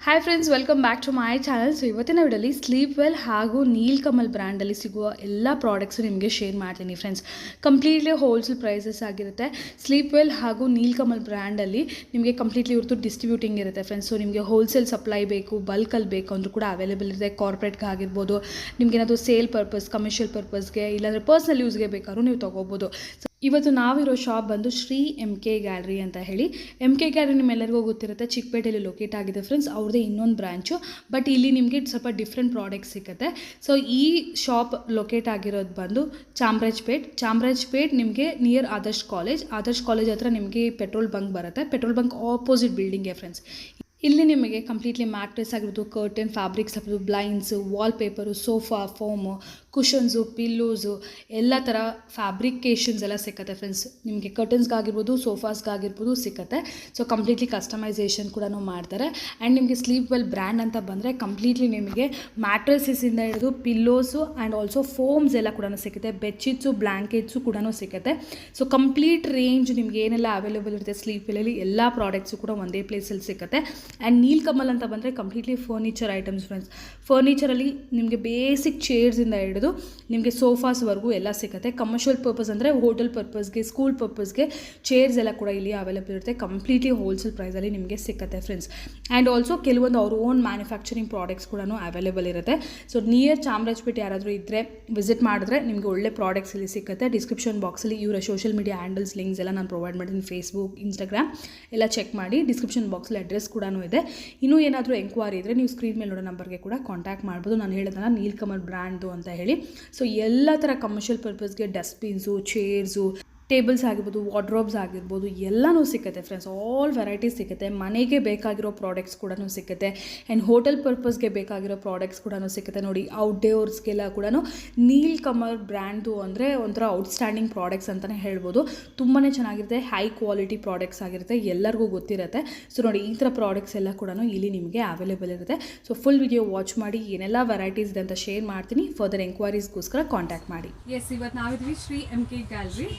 Hi friends, welcome back to my channel. So ಇವತ್ತಿನ ವಿಡಿಯೋಲಿ sleep well ಹಾಗೂ ನೀಲ್ಕಮಲ್ ಬ್ರ್ಯಾಂಡಲ್ಲಿ ಸಿಗುವ ಎಲ್ಲ ಪ್ರಾಡಕ್ಟ್ಸು ನಿಮಗೆ ಶೇರ್ ಮಾಡ್ತೀನಿ ಫ್ರೆಂಡ್ಸ್. ಕಂಪ್ಲೀಟ್ಲಿ ಹೋಲ್ಸೇಲ್ ಪ್ರೈಸಸ್ ಆಗಿರುತ್ತೆ. ಸ್ಲೀಪ್ ವೆಲ್ ಹಾಗೂ ನೀಲ್ಕಮಲ್ ಬ್ರ್ಯಾಂಡಲ್ಲಿ ನಿಮಗೆ ಕಂಪ್ಲೀಟ್ಲಿ ಇವ್ರದ್ದು ಡಿಸ್ಟ್ರಿಬ್ಯೂಟಿಂಗ್ ಇರುತ್ತೆ ಫ್ರೆಂಡ್ಸ್. ಸೊ ನಿಮಗೆ ಹೋಲ್ಸೇಲ್ ಸಪ್ಲೈ ಬೇಕು, ಬಲ್ಕಲ್ಲಿ ಬೇಕು ಅಂದರೂ ಕೂಡ ಅವೈಲೇಬಲ್ ಇರುತ್ತೆ. ಕಾರ್ಪೊರೇಟ್ಗೆ ಆಗಿರ್ಬೋದು, ನಿಮ್ಗೆ ಏನಾದರೂ ಸೇಲ್ ಪರ್ಪಸ್, ಕಮರ್ಷಿಯಲ್ ಪರ್ಪಸ್ಗೆ, ಇಲ್ಲಾಂದರೆ ಪರ್ಸ್ನಲ್ ಯೂಸ್ಗೆ ಬೇಕಾದ್ರೂ ನೀವು ತೊಗೋಬೋದು. ಇವತ್ತು ನಾವಿರೋ ಶಾಪ್ ಬಂದು ಶ್ರೀ ಎಮ್ ಕೆ ಗ್ಯಾಲರಿ ಅಂತ ಹೇಳಿ. ಎಮ್ ಕೆ ಗ್ಯಾಲರಿ ನಿಮ್ಮೆಲ್ಲರಿಗೂ ಗೊತ್ತಿರುತ್ತೆ, ಚಿಕ್ಕಪೇಟೆಯಲ್ಲಿ ಲೊಕೇಟ್ ಆಗಿದೆ ಫ್ರೆಂಡ್ಸ್. ಅವ್ರದ್ದೇ ಇನ್ನೊಂದು ಬ್ರಾಂಚು, ಬಟ್ ಇಲ್ಲಿ ನಿಮಗೆ ಸ್ವಲ್ಪ ಡಿಫ್ರೆಂಟ್ ಪ್ರಾಡಕ್ಟ್ಸ್ ಸಿಗುತ್ತೆ. ಸೊ ಈ ಶಾಪ್ ಲೊಕೇಟ್ ಆಗಿರೋದು ಬಂದು ಚಾಮರಾಜಪೇಟ್ ನಿಮಗೆ ನಿಯರ್ ಆದರ್ಶ್ ಕಾಲೇಜ್ ಹತ್ರ ನಿಮಗೆ ಪೆಟ್ರೋಲ್ ಬಂಕ್ ಬರುತ್ತೆ. ಪೆಟ್ರೋಲ್ ಬಂಕ್ ಆಪೋಸಿಟ್ ಬಿಲ್ಡಿಂಗ್ಗೆ ಫ್ರೆಂಡ್ಸ್. ಇಲ್ಲಿ ನಿಮಗೆ ಕಂಪ್ಲೀಟ್ಲಿ ಮ್ಯಾಟ್ರೆಸ್ ಆಗಿರ್ಬೋದು, ಕರ್ಟನ್, ಫ್ಯಾಬ್ರಿಕ್ಸ್ ಆಗಿರ್ಬೋದು, blinds, wallpaper, sofa, foam, cushions, pillows, ಎಲ್ಲ ಥರ ಫ್ಯಾಬ್ರಿಕೇಷನ್ಸ್ ಎಲ್ಲ ಸಿಗುತ್ತೆ ಫ್ರೆಂಡ್ಸ್. ನಿಮಗೆ ಕರ್ಟನ್ಸ್ಗಾಗಿರ್ಬೋದು, ಸೋಫಾಸ್ಗಾಗಿರ್ಬೋದು ಸಿಗುತ್ತೆ. ಸೊ ಕಂಪ್ಲೀಟ್ಲಿ ಕಸ್ಟಮೈಸೇಷನ್ ಕೂಡ ಮಾಡ್ತಾರೆ. ಆ್ಯಂಡ್ ನಿಮಗೆ ಸ್ಲೀಪ್ ವೆಲ್ ಬ್ರ್ಯಾಂಡ್ ಅಂತ ಬಂದರೆ ಕಂಪ್ಲೀಟ್ಲಿ ನಿಮಗೆ ಮ್ಯಾಟ್ರೆಸಸ್ಸಿಂದ ಹಿಡಿದು ಪಿಲ್ಲೋಸು ಆ್ಯಂಡ್ ಆಲ್ಸೋ ಫೋಮ್ಸ್ ಎಲ್ಲ ಕೂಡ ಸಿಗುತ್ತೆ. ಬೆಡ್ಶೀಟ್ಸು, ಬ್ಲ್ಯಾಂಕೆಟ್ಸು ಕೂಡ ಸಿಗುತ್ತೆ. ಸೊ ಕಂಪ್ಲೀಟ್ ರೇಂಜ್ ನಿಮಗೆ ಏನೆಲ್ಲ ಅವೈಲೇಬಲ್ ಇರುತ್ತೆ ಸ್ಲೀಪ್ ವೆಲ್ಲಲ್ಲಿ ಎಲ್ಲ ಪ್ರಾಡಕ್ಟ್ಸು ಕೂಡ ಒಂದೇ ಪ್ಲೇಸಲ್ಲಿ ಸಿಗುತ್ತೆ. ಆ್ಯಂಡ್ ನೀಲ್ಕಮಲ್ ಅಂತ ಬಂದರೆ ಕಂಪ್ಲೀಟ್ಲಿ ಫರ್ನಿಚರ್ ಐಟಮ್ಸ್ ಫ್ರೆಂಡ್ಸ್. ಫರ್ನಿಚರಲ್ಲಿ ನಿಮಗೆ ಬೇಸಿಕ್ ಚೇರ್ಸಿಂದ ಹಿಡಿದು ನಿಮಗೆ ಸೋಫಾಸ್ವರೆಗೂ ಎಲ್ಲ ಸಿಗುತ್ತೆ. ಕಮರ್ಷಿಯಲ್ ಪರ್ಪಸ್ ಅಂದರೆ ಹೋಟೆಲ್ ಪರ್ಪಸ್ಗೆ, ಸ್ಕೂಲ್ ಪರ್ಪಸ್ಗೆ ಚೇರ್ಸ್ ಎಲ್ಲ ಕೂಡ ಇಲ್ಲಿ ಅವೈಲೇಬಲ್ ಇರುತ್ತೆ. ಕಂಪ್ಲೀಟ್ಲಿ ಹೋಲ್ಸೇಲ್ ಪ್ರೈಸಲ್ಲಿ ನಿಮಗೆ ಸಿಗುತ್ತೆ ಫ್ರೆಂಡ್ಸ್. ಆ್ಯಂಡ್ ಆಲ್ಸೋ ಕೆಲವೊಂದು ಅವ್ರ ಓನ್ ಮ್ಯಾನುಫ್ಯಾಕ್ಚರಿಂಗ್ ಪ್ರಾಡಕ್ಟ್ಸ್ ಕೂಡ ಅವೈಲೇಬಲ್ ಇರುತ್ತೆ. ಸೊ ನಿಯರ್ ಚಾಮರಾಜಪೇಟೆ ಯಾರಾದರೂ ಇದ್ದರೆ ವಿಸಿಟ್ ಮಾಡಿದ್ರೆ ನಿಮಗೆ ಒಳ್ಳೆ ಪ್ರಾಡಕ್ಟ್ಸ್ ಇಲ್ಲಿ ಸಿಗುತ್ತೆ. ಡಿಸ್ಕ್ರಿಪ್ಷನ್ ಬಾಕ್ಸಲ್ಲಿ ಇವರ ಸೋಷಿಯಲ್ ಮೀಡಿಯಾ ಹ್ಯಾಂಡಲ್ಸ್ ಲಿಂಕ್ಸ್ ಎಲ್ಲ ನಾನು ಪ್ರೊವೈಡ್ ಮಾಡಿದ್ದೀನಿ. ಫೇಸ್ಬುಕ್, ಇನ್ಸ್ಟಾಗ್ರಾಮ್ ಎಲ್ಲ ಚೆಕ್ ಮಾಡಿ. ಡಿಸ್ಕ್ರಿಪ್ಷನ್ ಬಾಕ್ಸಲ್ಲಿ ಅಡ್ರೆಸ್ ಕೂಡ ಇದೆ. ಇನ್ನೂ ಏನಾದರೂ ಎಂಕ್ವೈರಿ ಇದ್ದರೆ ನೀವು ಸ್ಕ್ರೀನ್ ಮೇಲೆ ನೋಡೋ ನಂಬರ್ಗೆ ಕೂಡ ಕಾಂಟ್ಯಾಕ್ಟ್ ಮಾಡ್ಬೋದು. ನಾನು ಹೇಳಿದಲ್ಲ ನೀಲ್ಕಮಲ್ ಬ್ರ್ಯಾಂಡು ಅಂತ ಹೇಳಿ. ಸೊ ಎಲ್ಲ ಥರ ಕಮರ್ಷಿಯಲ್ ಪರ್ಪಸ್ಗೆ ಡಸ್ಟ್ಬಿನ್ಸು, ಚೇರ್ಸು, ಟೇಬಲ್ಸ್ ಆಗಿರ್ಬೋದು, ವಾರ್ಡ್ರೋಬ್ಸ್ ಆಗಿರ್ಬೋದು ಎಲ್ಲನೂ ಸಿಗುತ್ತೆ ಫ್ರೆಂಡ್ಸ್. ಆಲ್ ವೆರೈಟೀಸ್ ಸಿಗುತ್ತೆ. ಮನೆಗೆ ಬೇಕಾಗಿರೋ ಪ್ರಾಡಕ್ಟ್ಸ್ ಕೂಡ ಸಿಗುತ್ತೆ. ಆ್ಯಂಡ್ ಹೋಟೆಲ್ ಪರ್ಪಸ್ಗೆ ಬೇಕಾಗಿರೋ ಪ್ರಾಡಕ್ಟ್ಸ್ ಕೂಡ ಸಿಗುತ್ತೆ. ನೋಡಿ, ಔಟ್ಡೋರ್ಸ್ಗೆಲ್ಲ ಕೂಡ ನೀಲ್ಕಮಲ್ ಬ್ರ್ಯಾಂಡು ಅಂದರೆ ಒಂಥರ ಔಟ್ಸ್ಟ್ಯಾಂಡಿಂಗ್ ಪ್ರಾಡಕ್ಟ್ಸ್ ಅಂತಲೇ ಹೇಳ್ಬೋದು. ತುಂಬಾ ಚೆನ್ನಾಗಿರುತ್ತೆ. ಹೈ ಕ್ವಾಲಿಟಿ ಪ್ರಾಡಕ್ಟ್ಸ್ ಆಗಿರುತ್ತೆ, ಎಲ್ಲರಿಗೂ ಗೊತ್ತಿರುತ್ತೆ. ಸೊ ನೋಡಿ, ಈ ಥರ ಪ್ರಾಡಕ್ಟ್ಸ್ ಎಲ್ಲ ಕೂಡ ಇಲ್ಲಿ ನಿಮಗೆ ಅವೈಲೇಬಲ್ ಇರುತ್ತೆ. ಸೊ ಫುಲ್ ವಿಡಿಯೋ ವಾಚ್ ಮಾಡಿ, ಏನೆಲ್ಲ ವೆರೈಟೀಸ್ ಇದೆ ಅಂತ ಶೇರ್ ಮಾಡ್ತೀನಿ. ಫರ್ದರ್ ಎಂಕ್ವೈರೀಸ್ಗೋಸ್ಕರ ಕಾಂಟ್ಯಾಕ್ಟ್ ಮಾಡಿ. ಎಸ್, ಇವತ್ತು ನಾವಿದ್ವಿ Shri M K gallery.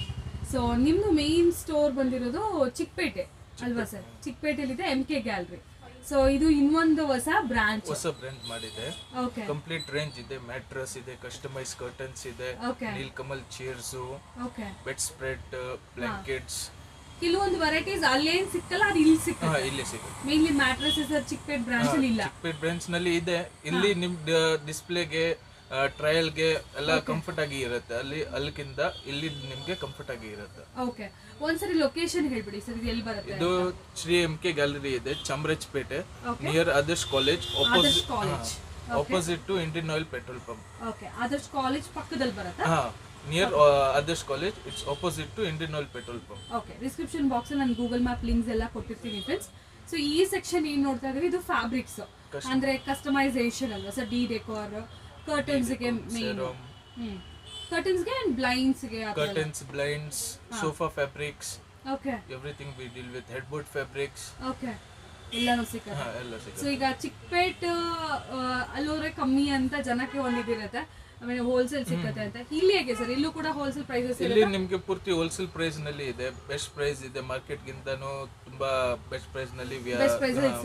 So ನಿಮ್ದು ಮೇನ್ ಸ್ಟೋರ್ ಬಂದಿರೋದು ಚಿಕ್ಕಪೇಟೆ ಅಲ್ವಾ ಸರ್? ಚಿಕ್ಕಪೇಟೆಲಿದೆ ಎಮ್ ಕೆ ಗ್ಯಾಲರಿ. ಸೊ ಇದು ಇನ್ನೊಂದು ಹೊಸ ಬ್ರಾಂಚ್ ಮಾಡಿದೆ. ಕಂಪ್ಲೀಟ್ ರೇಂಜ್ ಇದೆ. ಮ್ಯಾಟ್ರೆಸ್ ಇದೆ, ಕಸ್ಟಮೈಸ್ ಕರ್ಟನ್ಸ್ ಇದೆ, Nilkamal chairs, bedspread, blankets, ಕೆಲವೊಂದು ವೆರೈಟೀಸ್ ಅಲ್ಲೇನ್ ಸಿಕ್ಕಲ್ಲ, ಅದು ಇಲ್ಲಿ ಸಿಕ್ಕಲ್ಲ. ಇಲ್ಲಿ ಸಿಗುತ್ತೆ. ಮೇನ್ಲಿ ಮ್ಯಾಟ್ರೆಸಸ್ ಚಿಕ್ಕಪೇಟೆ ಬ್ರಾಂಚ್ ಅಲ್ಲಿ ಇಲ್ಲ. ಚಿಕ್ಕಪೇಟೆ ಬ್ರಾಂಚ್ ನಲ್ಲಿ ಇದೆ. ಇಲ್ಲಿ ನಿಮ್ ಡಿಸ್ಪ್ಲೇಗೆ, ಟ್ರಯಲ್ಗೆ ಎಲ್ಲ ಕಂಫರ್ಟ್ ಆಗಿ ಇರುತ್ತೆ. ಅಲ್ಲಿಗಿಂತ ಇಲ್ಲಿ ನಿಮ್ಗೆ ಕಂಫರ್ಟ್ ಆಗಿ ಇರುತ್ತೆ. ಓಕೆ, ಒಂದ್ಸರಿ ಲೊಕೇಶನ್ ಹೇಳ್ಬಿಡಿ ಸರ್, ಇದು ಎಲ್ಲಿ ಬರುತ್ತೆ? ಇದು ಶ್ರೀ ಎಂ ಕೆ ಗ್ಯಾಲರಿ ಇದೆ, Chamarajpet, near Adarsh college, opposite to Indian oil petrol pump. Okay, Adarsh college ಪಕ್ಕದಲ್ಲಿ ಬರುತ್ತೆ. Near Adarsh college, it's opposite to Indian oil petrol pump. Okay, description box ಅಲ್ಲಿ ನಾನು ಗೂಗಲ್ ಮ್ಯಾಪ್ ಲಿಂಕ್ಸ್ ಎಲ್ಲ ಕೊಟ್ಟಿರ್ತೀನಿ ಫ್ರೆಂಡ್ಸ್. ಸೊ ಈ ಸೆಕ್ಷನ್ ಏನ್ ನೋಡ್ತಾ ಇದ್ದೀವಿ, ಇದು ಫ್ಯಾಬ್ರಿಕ್ಸ್ ಅಂದ್ರೆ ಕಸ್ಟಮೈಸೇಷನ್ ಅಲ್ವಾ ಸರ್? ಡಿ ಡೆಕೋರ್, ಕರ್ಟನ್ಸ್ಗೆ ಮೇನ್, ಕರ್ಟನ್ಸ್ಗೆ ಅಂಡ್ ಬ್ಲೈಂಡ್ಸ್ಗೆ, curtains, blinds, sofa fabrics, okay, everything we deal with headboard fabrics. Okay, ಎಲ್ಲಾನು ಸಿಗುತ್ತೆ. ಸೊ ಈಗ ಚಿಕ್ಕಪೇಟ್ ಅಲ್ಲೋದ್ರೆ ಕಮ್ಮಿ ಅಂತ ಜನಕ್ಕೆ ಒಂದಿದಿರುತ್ತೆ, ಆಮೇಲೆ ಹೋಲ್ಸೇಲ್ ಸಿಗುತ್ತೆ ಅಂತ. ಇಲ್ಲಿ ಹೇಗೆ ಸರ್? ಇಲ್ಲೂ ಕೂಡ ಹೋಲ್ಸೇಲ್ ಪ್ರೈಸಸ್ ಇಲ್ಲಿ ನಿಮಗೆ ಪೂರ್ತಿ ಹೋಲ್ಸೇಲ್ ಪ್ರೈಸ್ ನಲ್ಲಿ ಇದೆ. ಬೆಸ್ಟ್ ಪ್ರೈಸ್ ಇದೆ, ಮಾರ್ಕೆಟ್ ಗಿಂತನೂ ತುಂಬಾ ಬೆಸ್ಟ್ ಪ್ರೈಸ್ ನಲ್ಲಿ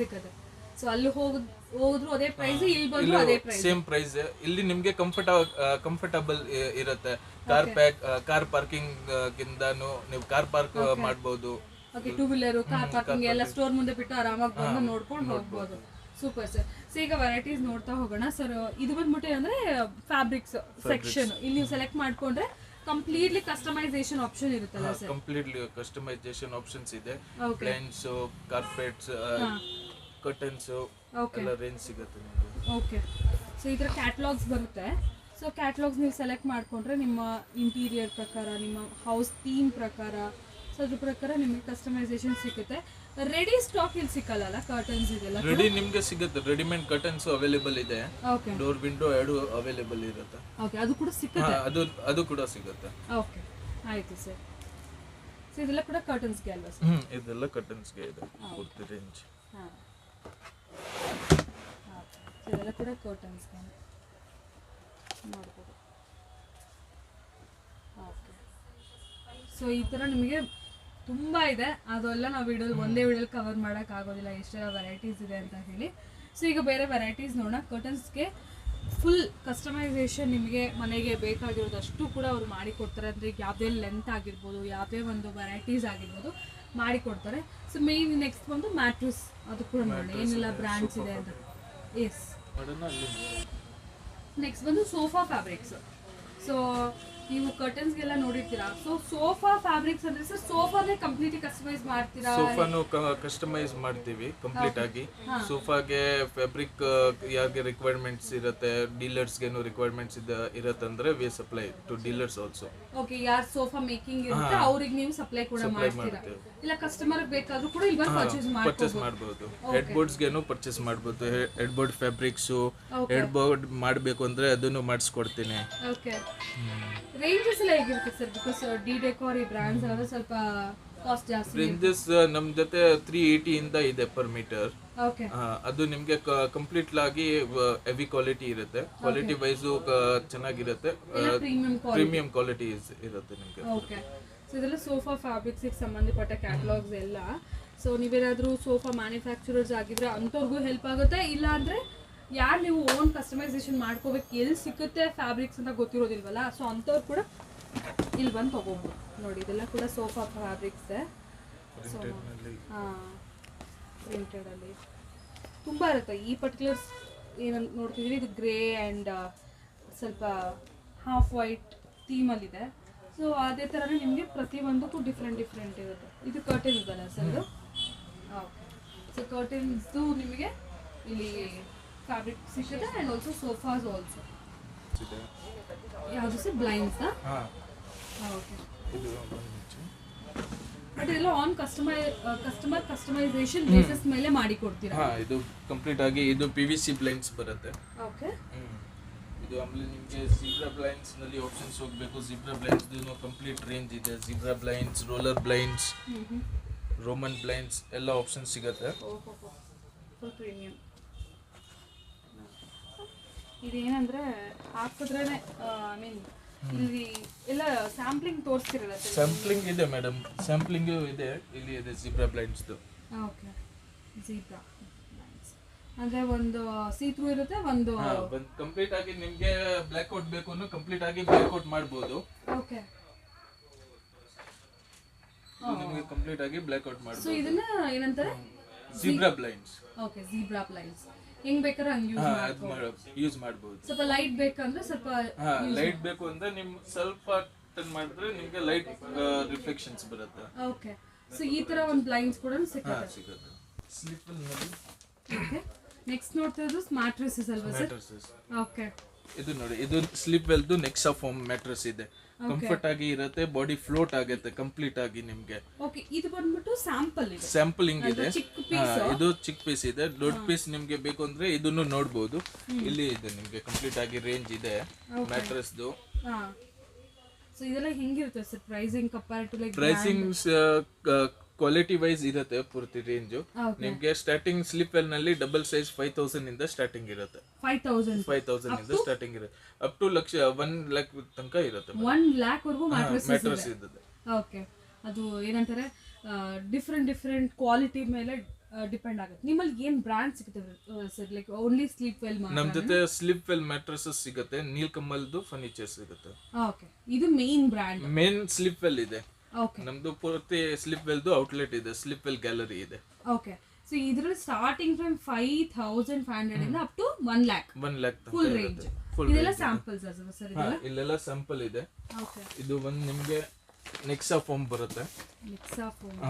ಸಿಗುತ್ತೆ. ಸೊ ಅಲ್ಲಿ ಹೋದ್ರು ಅದೇ ಪ್ರೈಸ್, ಇಲ್ಲಿ ಬಂದ್ರು ಅದೇ ಪ್ರೈಸ್, ಸೇಮ್ ಪ್ರೈಸ್. ಇಲ್ಲಿ ನಿಮ್ಗೆ ಕಂಫರ್ಟಬಲ್ ಇರುತ್ತೆ. ಕಾರ್ ಪಾರ್ಕಿಂಗ್ ಗಿಂತನೂ ನೀವು ಕಾರ್ ಪಾರ್ಕ್ ಮಾಡಬಹುದು. Okay, two wheeler, car parking ಎಲ್ಲ ಸ್ಟೋರ್ ಮುಂದೆ ಬಿಟ್ಟು ಆರಾಮಾಗಿ ಬಂದು ನೋಡ್ಕೊಂಡು ಹೋಗ್ಬೋದು. Super sir. ಸೊ ಈಗ ವೆರೈಟೀಸ್ ನೋಡ್ತಾ ಹೋಗೋಣ ಸರ್. ಇದು ಬಂದ್ಬಿಟ್ಟು ಅಂದ್ರೆ ಫ್ಯಾಬ್ರಿಕ್ಸ್ ಸೆಕ್ಷನ್. ಇಲ್ಲಿ ನೀವು ಸೆಲೆಕ್ಟ್ ಮಾಡ್ಕೊಂಡ್ರೆ ಕಂಪ್ಲೀಟ್ಲಿ ಕಸ್ಟಮೈಸೇಷನ್ ಆಪ್ಷನ್ ಇರುತ್ತಲ್ಲ ಸರ್? ಕಂಪ್ಲೀಟ್ಲಿ ಕಸ್ಟಮೈಸೇಷನ್ ಆಪ್ಷನ್ಸ್ ಇದೆ. ಬ್ಲೈಂಡ್ಸ್, ಕಾರ್ಪೆಟ್ಸ್, ಕರ್ಟನ್ಸ್ ಎಲ್ಲ ರೇಂಜ್ ಸಿಗುತ್ತೆ ನಿಮಗೆ. ಓಕೆ, ಸೊ ಈ ಥರ ಕ್ಯಾಟಲಾಗ್ಸ್ ಬರುತ್ತೆ. ಸೊ ಕ್ಯಾಟಲಾಗ್ಸ್ ನೀವು ಸೆಲೆಕ್ಟ್ ಮಾಡ್ಕೊಂಡ್ರೆ ನಿಮ್ಮ ಇಂಟೀರಿಯರ್ ಪ್ರಕಾರ, ನಿಮ್ಮ ಹೌಸ್ ಥೀಮ್ ಪ್ರಕಾರ, ಸೊ ಅದ್ರ ಪ್ರಕಾರ ನಿಮಗೆ ಕಸ್ಟಮೈಸೇಷನ್ ಸಿಗುತ್ತೆ. ರೆಡಿ ಸ್ಟಾಕ್ ಇಲ್ಲಿ ಸಿಕ್ಕಲ್ಲ, ಕರ್ಟನ್ಸ್ ಇದೆಲ್ಲ ರೆಡಿ ನಿಮಗೆ ಸಿಗುತ್ತೆ. ರೆಡಿಮೇಡ್ ಕರ್ಟನ್ಸ್ ಅವೈಲೇಬಲ್ ಇದೆ. ಡೋರ್, ವಿಂಡೋ ಎರಡು ಅವೈಲೇಬಲ್ ಇರುತ್ತೆ. ಓಕೆ, ಅದು ಕೂಡ ಸಿಗುತ್ತೆ. ಅದು ಕೂಡ ಸಿಗುತ್ತೆ. ಓಕೆ, ಆಯ್ತು ಸರ್. ಸೊ ಇದೆಲ್ಲ ಕೂಡ ಕರ್ಟನ್ಸ್ಗೆ ಅಲ್ವಾ ಸರ್? ಇದೆಲ್ಲ ಕರ್ಟನ್ಸ್ಗೆ ಇದೆ ಪೂರ್ತಿ ರೇಂಜ್. ಹಾಂ, ಇದೆಲ್ಲ ಕೂಡ ಕರ್ಟನ್ಸ್ಗೆ ನೋಡ್ಬೋದು. ಓಕೆ, ಸೊ ಈ ಥರ ನಿಮಗೆ ತುಂಬ ಇದೆ. ಅದೆಲ್ಲ ನಾವು ಒಂದೇ ವಿಡಿಯೋಲಿ ಕವರ್ ಮಾಡೋಕ್ಕಾಗೋದಿಲ್ಲ, ಎಷ್ಟೆಲ್ಲ ವೆರೈಟೀಸ್ ಇದೆ ಅಂತ ಹೇಳಿ. ಸೊ ಈಗ ಬೇರೆ ವೆರೈಟೀಸ್ ನೋಡೋಣ. ಕರ್ಟನ್ಸ್ಗೆ ಫುಲ್ ಕಸ್ಟಮೈಸೇಷನ್ ನಿಮಗೆ ಮನೆಗೆ ಬೇಕಾಗಿರೋದಷ್ಟು ಕೂಡ ಅವರು ಮಾಡಿಕೊಡ್ತಾರೆ. ಅಂದರೆ ಯಾವುದೇ ಲೆಂತ್ ಆಗಿರ್ಬೋದು, ಯಾವುದೇ ಒಂದು ವೆರೈಟೀಸ್ ಆಗಿರ್ಬೋದು ಮಾಡಿಕೊಡ್ತಾರೆ. ಸೊ ಮೇನ್ ನೆಕ್ಸ್ಟ್ ಬಂದು ಮ್ಯಾಟ್ರೆಸ್, ಅದು ಕೂಡ ನೋಡಿ ಏನೆಲ್ಲ ಬ್ರ್ಯಾಂಡ್ಸ್ ಇದೆ ಅಂತ. ಎಸ್, ನೆಕ್ಸ್ಟ್ ಬಂದು ಸೋಫಾ ಫ್ಯಾಬ್ರಿಕ್ಸ್. ಸೊ ನೀವು ಕರ್ಟನ್ಸ್ಗೆಲ್ಲ ನೋಡಿರ್ತೀರಾ. ಸೊ ಸೋಫಾ ಫ್ಯಾಬ್ರಿಕ್ಸ್ ಅಂದ್ರೆ ಸರ್ ಸೋಫಾನೇ ಕಂಪ್ಲೀಟ್ಲಿ ಕಸ್ಟಮೈಸ್ ಮಾಡ್ತೀರಾ? ಸೋಫಾನು ಕಸ್ಟಮೈಸ್ ಮಾಡ್ತೀವಿ ಕಂಪ್ಲೀಟ್ ಆಗಿ. ಸೋಫಾಗೆ ಫ್ಯಾಬ್ರಿಕ್ ಯಾರಿಗೆ ರಿಕ್ವೈರ್ಮೆಂಟ್ಸ್ ಇರುತ್ತೆ, ಡೀಲರ್ಸ್ಗೆನು ರಿಕ್ವೈರ್ಮೆಂಟ್ಸ್ ಇರುತ್ತೆ ಅಂದ್ರೆ we supply to dealers also. Okay, ಯಾರು ಸೋಫಾ ಮೇಕಿಂಗ್ ಇರುತ್ತೆ ಅವ್ರಿಗೆ ನೀವು ಸಪ್ಲೈ ಕೂಡ ಮಾಡ್ತೀರಾ? ಇಲ್ಲ ಕಸ್ಟಮರ್ ಬೇಕಾದ್ರೂ ಕೂಡ ಇಲ್ಲಿ ಬಂದು ಪರ್ಚೇಸ್ ಮಾಡಬಹುದು. ಹೆಡ್ ಬೋರ್ಡ್ಸ್ ಗೆನು ಪರ್ಚೇಸ್ ಮಾಡಬಹುದು. Head board fabrics, head board ಮಾಡಬೇಕು ಅಂದ್ರೆ ಅದನ್ನು ಮಾಡಿಸ್ಕೊಡ್ತೀನಿ. ಓಕೆ, ರೇಂಜಸ್ ಎಲ್ಲ ಹೇಗಿರುತ್ತೆ ಸರ್? ಬಿಕಾಸ್ ಡಿ ಡೆಕೋರ್ ಈ ಬ್ರಾಂಡ್ಸ್ ಎಲ್ಲ ಸ್ವಲ್ಪ ಕಾಸ್ಟ್ ಜಾಸ್ತಿ. ರೇಂಜಸ್ ನಮ್ಮ ಜೊತೆ 380 ಇಂದ ಇದೆ ಪರ್ ಮೀಟರ್. ಓಕೆ, ಅದು ನಿಮ್ಗೆ ಕಂಪ್ಲೀಟ್ ಆಗಿ ಹೆವಿ ಕ್ವಾಲಿಟಿ ಇರುತ್ತೆ. ಕ್ವಾಲಿಟಿ ವೈಸ್ ಚೆನ್ನಾಗಿರುತ್ತೆ. ಪ್ರೀಮಿಯಂ ಕ್ವಾಲಿಟಿ ಇರುತ್ತೆ ನಿಮ್ಗೆ. ಓಕೆ, ಸೊ ಇದೆಲ್ಲ ಸೋಫಾ ಫ್ಯಾಬ್ರಿಕ್ಸ್ಗೆ ಸಂಬಂಧಪಟ್ಟ ಕ್ಯಾಟಲಾಗ್ಸ್ ಎಲ್ಲ. ಸೊ ನೀವೇನಾದರೂ ಸೋಫಾ ಮ್ಯಾನುಫ್ಯಾಕ್ಚರರ್ಸ್ ಆಗಿದ್ರೆ ಅಂಥವ್ರಿಗೂ ಹೆಲ್ಪ್ ಆಗುತ್ತೆ. ಇಲ್ಲ ಅಂದರೆ ಯಾರು ನೀವು ಓನ್ ಕಸ್ಟಮೈಸೇಷನ್ ಮಾಡ್ಕೋಬೇಕು, ಎಲ್ಲಿ ಸಿಗುತ್ತೆ ಫ್ಯಾಬ್ರಿಕ್ಸ್ ಅಂತ ಗೊತ್ತಿರೋದಿಲ್ವಲ್ಲ, ಸೊ ಅಂಥವ್ರು ಕೂಡ ಇಲ್ಲಿ ಬಂದು ತೊಗೋಬೋದು. ನೋಡಿ ಇದೆಲ್ಲ ಕೂಡ ಸೋಫಾ ಫ್ಯಾಬ್ರಿಕ್ಸೇ. ಸೊ ಹಾಂ, ಪ್ರಿಂಟೆಡಲ್ಲಿ ತುಂಬ ಇರುತ್ತೆ. ಈ ಪರ್ಟಿಕ್ಯುಲರ್ಸ್ ಏನಂತ ನೋಡ್ತಿದ್ದೀರಿ, ಇದು ಗ್ರೇ ಆ್ಯಂಡ್ ಸ್ವಲ್ಪ ಹಾಫ್ ವೈಟ್ ಥೀಮಲ್ಲಿದೆ. ಸೊ ಅದೇ ಥರನೇ ನಿಮಗೆ ಪ್ರತಿಯೊಂದಕ್ಕೂ ಡಿಫ್ರೆಂಟ್ ಇರುತ್ತೆ. ಇದು ಕರ್ಟನ್ ಇದಲ್ಲ ಸರ್ ಇದು? ಓಕೆ, ಸೊ ಕರ್ಟನ್ಸ್ದು ನಿಮಗೆ ಇಲ್ಲಿ ಫ್ಯಾಬ್ರಿಕ್ ಸಿಗುತ್ತೆ ಆ್ಯಂಡ್ ಆಲ್ಸೋ ಸೋಫಾಸ್ ಆಲ್ಸೋ. ಯಾವುದು ಸರ್? ಬ್ಲೈಂಡ್ಸಾ? ಓಕೆ, ಬಟ್ ಇದೆಲ್ಲ ಆನ್ ಕಸ್ಟಮರ್ ಕಸ್ಟಮೈಸೇಷನ್ ಬೇಸಿಸ್ ಮೇಲೆ ಮಾಡಿ ಕೊಡ್ತೀರಾ? ಇದು ಕಂಪ್ಲೀಟ್ ಆಗಿ ಇದು PVC ಬ್ಲೈಂಡ್ಸ್ ಬರುತ್ತೆ. ಓಕೆ, ಇದು ಆಮೇಲೆ ನಿಮಗೆ ಝೀಬ್ರಾ ಬ್ಲೈಂಡ್ಸ್ ನಲ್ಲಿ ಆಪ್ಷನ್ಸ್ ಹೋಗಬೇಕು. ಝೀಬ್ರಾ ಬ್ಲೈಂಡ್ಸ್ ಕಂಪ್ಲೀಟ್ ರೇಂಜ್ ಇದೆ. Zebra blinds, roller blinds, roman blinds ಎಲ್ಲ ಆಪ್ಷನ್ಸ್ ಸಿಗುತ್ತೆ. Full premium. ಇದೇನಂದ್ರೆ ಹಾಕಿದ್ರೇ ಐ ಮೀನ್ ಇಲ್ಲಿ ಎಲ್ಲ ಸ್ಯಾಂಪ್ಲಿಂಗ್ ತೋರಿಸ್ತಿರಲ್ಲ ಸರ್? ಸ್ಯಾಂಪ್ಲಿಂಗ್ ಇದೆ ಮೇಡಮ್, ಸ್ಯಾಂಪ್ಲಿಂಗ್ ಇದೆ. ಇಲ್ಲಿ ಇದೆ zebra blinds. Okay, zebra blinds ಅಂದ್ರೆ ಒಂದು ಸೀ ಥ್ರೂ ಇರುತ್ತೆ, ಒಂದು ಕಂಪ್ಲೀಟ್ ಆಗಿ ನಿಮಗೆ ಬ್ಲ್ಯಾಕ್ ಔಟ್ ಬೇಕು ಅಂದ್ರೆ ಕಂಪ್ಲೀಟ್ ಆಗಿ ಬ್ಲ್ಯಾಕ್ ಔಟ್ ಮಾಡಬಹುದು. ಓಕೆ, ನಿಮಗೆ ಕಂಪ್ಲೀಟ್ ಆಗಿ ಬ್ಲ್ಯಾಕ್ ಔಟ್ ಮಾಡಬಹುದು. ಸೊ ಇದನ್ನ ಏನಂತಾರೆ? Zebra blinds. Okay, zebra blinds ಹೆಂಗ್ ಬೇಕಾದ್ರೆ ಹಂಗೆ ಯೂಸ್ ಮಾಡಬಹುದು. ಸ್ವಲ್ಪ ಲೈಟ್ ಬೇಕಂದ್ರೆ ಸ್ವಲ್ಪ ಲೈಟ್ ಬೇಕು ಅಂದ್ರೆ ನಿಮ್ ಸ್ವಲ್ಪ ಟರ್ನ್ ಮಾಡಿದ್ರೆ ನಿಮಗೆ ಲೈಟ್ ರಿಫ್ಲೆಕ್ಷನ್ಸ್ ಬರುತ್ತೆ. ಓಕೆ, ಸೊ ಈ ತರ ಒಂದು ಬ್ಲೈಂಡ್ಸ್ ಕೂಡ ಸಿಗುತ್ತೆ. ಸ್ಲೀಪ್ ನಲ್ಲಿ. ಓಕೆ, ನೆಕ್ಸ್ಟ್ ನೋಡ್ತಾ ಇರೋದು ಮ್ಯಾಟ್ರೆಸಸ್ ಅಲ್ವಾ ಸರ್? ಓಕೆ, ಇದು ನೋಡಿ, ಇದು ಸ್ಲೀಪ್ ವೆಲ್ ದು ನೆಕ್ಸಾ ಫೋಮ್ ಮ್ಯಾಟ್ರೆಸ್ ಇದೆ. ಕಂಫರ್ಟ್ ಆಗಿ ಇರುತ್ತೆ, ಬಾಡಿ ಫ್ಲೋಟ್ ಆಗುತ್ತೆ ಕಂಪ್ಲೀಟ್ ಆಗಿ ನಿಮ್ಗೆ. ಓಕೆ, ಇದು ಬಂದ್ಬಿಟ್ಟು ಸ್ಯಾಂಪಲ್ ಇದೆ, ಸ್ಯಾಂಪಲಿಂಗ್ ಇದೆ. ಇದು ಚಿಕ್ಕ ಪೀಸ್ ಇದೆ. ದೊಡ್ಡ ಪೀಸ್ ನಿಮ್ಗೆ ಬೇಕು ಅಂದ್ರೆ ಇದನ್ನು ನೋಡಬಹುದು. ಇಲ್ಲಿ ಇದೆ ನಿಮ್ಗೆ ಕಂಪ್ಲೀಟ್ ಆಗಿ ರೇಂಜ್ ಇದೆ ಮ್ಯಾಟ್ರೆಸ್ ದು. ಸೊ ಇದೆಲ್ಲ ಹೆಂಗಿರುತ್ತೆ sir pricing compare to like? Pricing quality wise ಇರುತ್ತೆ ಪೂರ್ತಿ ರೇಂಜ್. ನಿಮ್ಗೆ ಸ್ಟಾರ್ಟಿಂಗ್ ಸ್ಲೀಪ್ ವೆಲ್ ನಲ್ಲಿ ಡಬಲ್ ಸೈಜ್ 5000 ಇಂದ ಸ್ಟಾರ್ಟಿಂಗ್ ಇರುತ್ತೆ. 5000 ಇಂದ ಸ್ಟಾರ್ಟಿಂಗ್ ಇರುತ್ತೆ. ಅಪ್ ಟು 1 lakh ತನಕ ಇರುತ್ತೆ. 1 lakh ವರೆಗೂ ಮ್ಯಾಟ್ರೆಸ್ ಇದೆ. ಓಕೆ, ಅದು ಏನಂತಾರೆ ಡಿಫ್ರೆಂಟ್ ಕ್ವಾಲಿಟಿ ಮೇಲೆ ಡಿಪೆಂಡ್ ಆಗುತ್ತೆ. ನಿಮ್ಮಲ್ಲಿ ಏನ್ ಬ್ರ್ಯಾಂಡ್ ಸಿಗುತ್ತೆ ಸರ್? ಲೈಕ್ ಓನ್ಲಿ ಸ್ಲೀಪ್ ವೆಲ್ ಮಾತ್ರ? ನಮ್ಮ ಜೊತೆ ಸ್ಲೀಪ್ ವೆಲ್ ಮ್ಯಾಟ್ರೆಸಸ್ ಸಿಗುತ್ತೆ, ನೀಲ್ಕಮಲ್ದು ಫರ್ನಿಚರ್ ಸಿಗುತ್ತೆ. ಓಕೆ, ಇದು main brand. Main sleep well ಇದೆ. ಓಕೆ, ನಮ್ದು ಪೂರ್ತಿ ಸ್ಲೀಪ್ ವೆಲ್ದು ಔಟ್ಲೆಟ್ ಇದೆ, ಸ್ಲೀಪ್ ವೆಲ್ ಗ್ಯಾಲರಿ ಇದೆ. ಓಕೆ, ಸೊ ಇದರಲ್ಲಿ ಸ್ಟಾರ್ಟಿಂಗ್ ಫ್ರಮ್ 5500 ಇಂದ up to 1 lakh full range. ಇದೆಲ್ಲ ಸ್ಯಾಂಪಲ್ಸ್ ಅಲ್ವಾ ಸರ್? ಇಲ್ಲೆಲ್ಲ ಸ್ಯಾಂಪಲ್ ಇದೆ. ಓಕೆ, ಇದು ಒಂದು ನಿಮ್ಗೆ ನೆಕ್ಸಾ ಫೋಮ್ ಬರುತ್ತೆ. Nexa foam.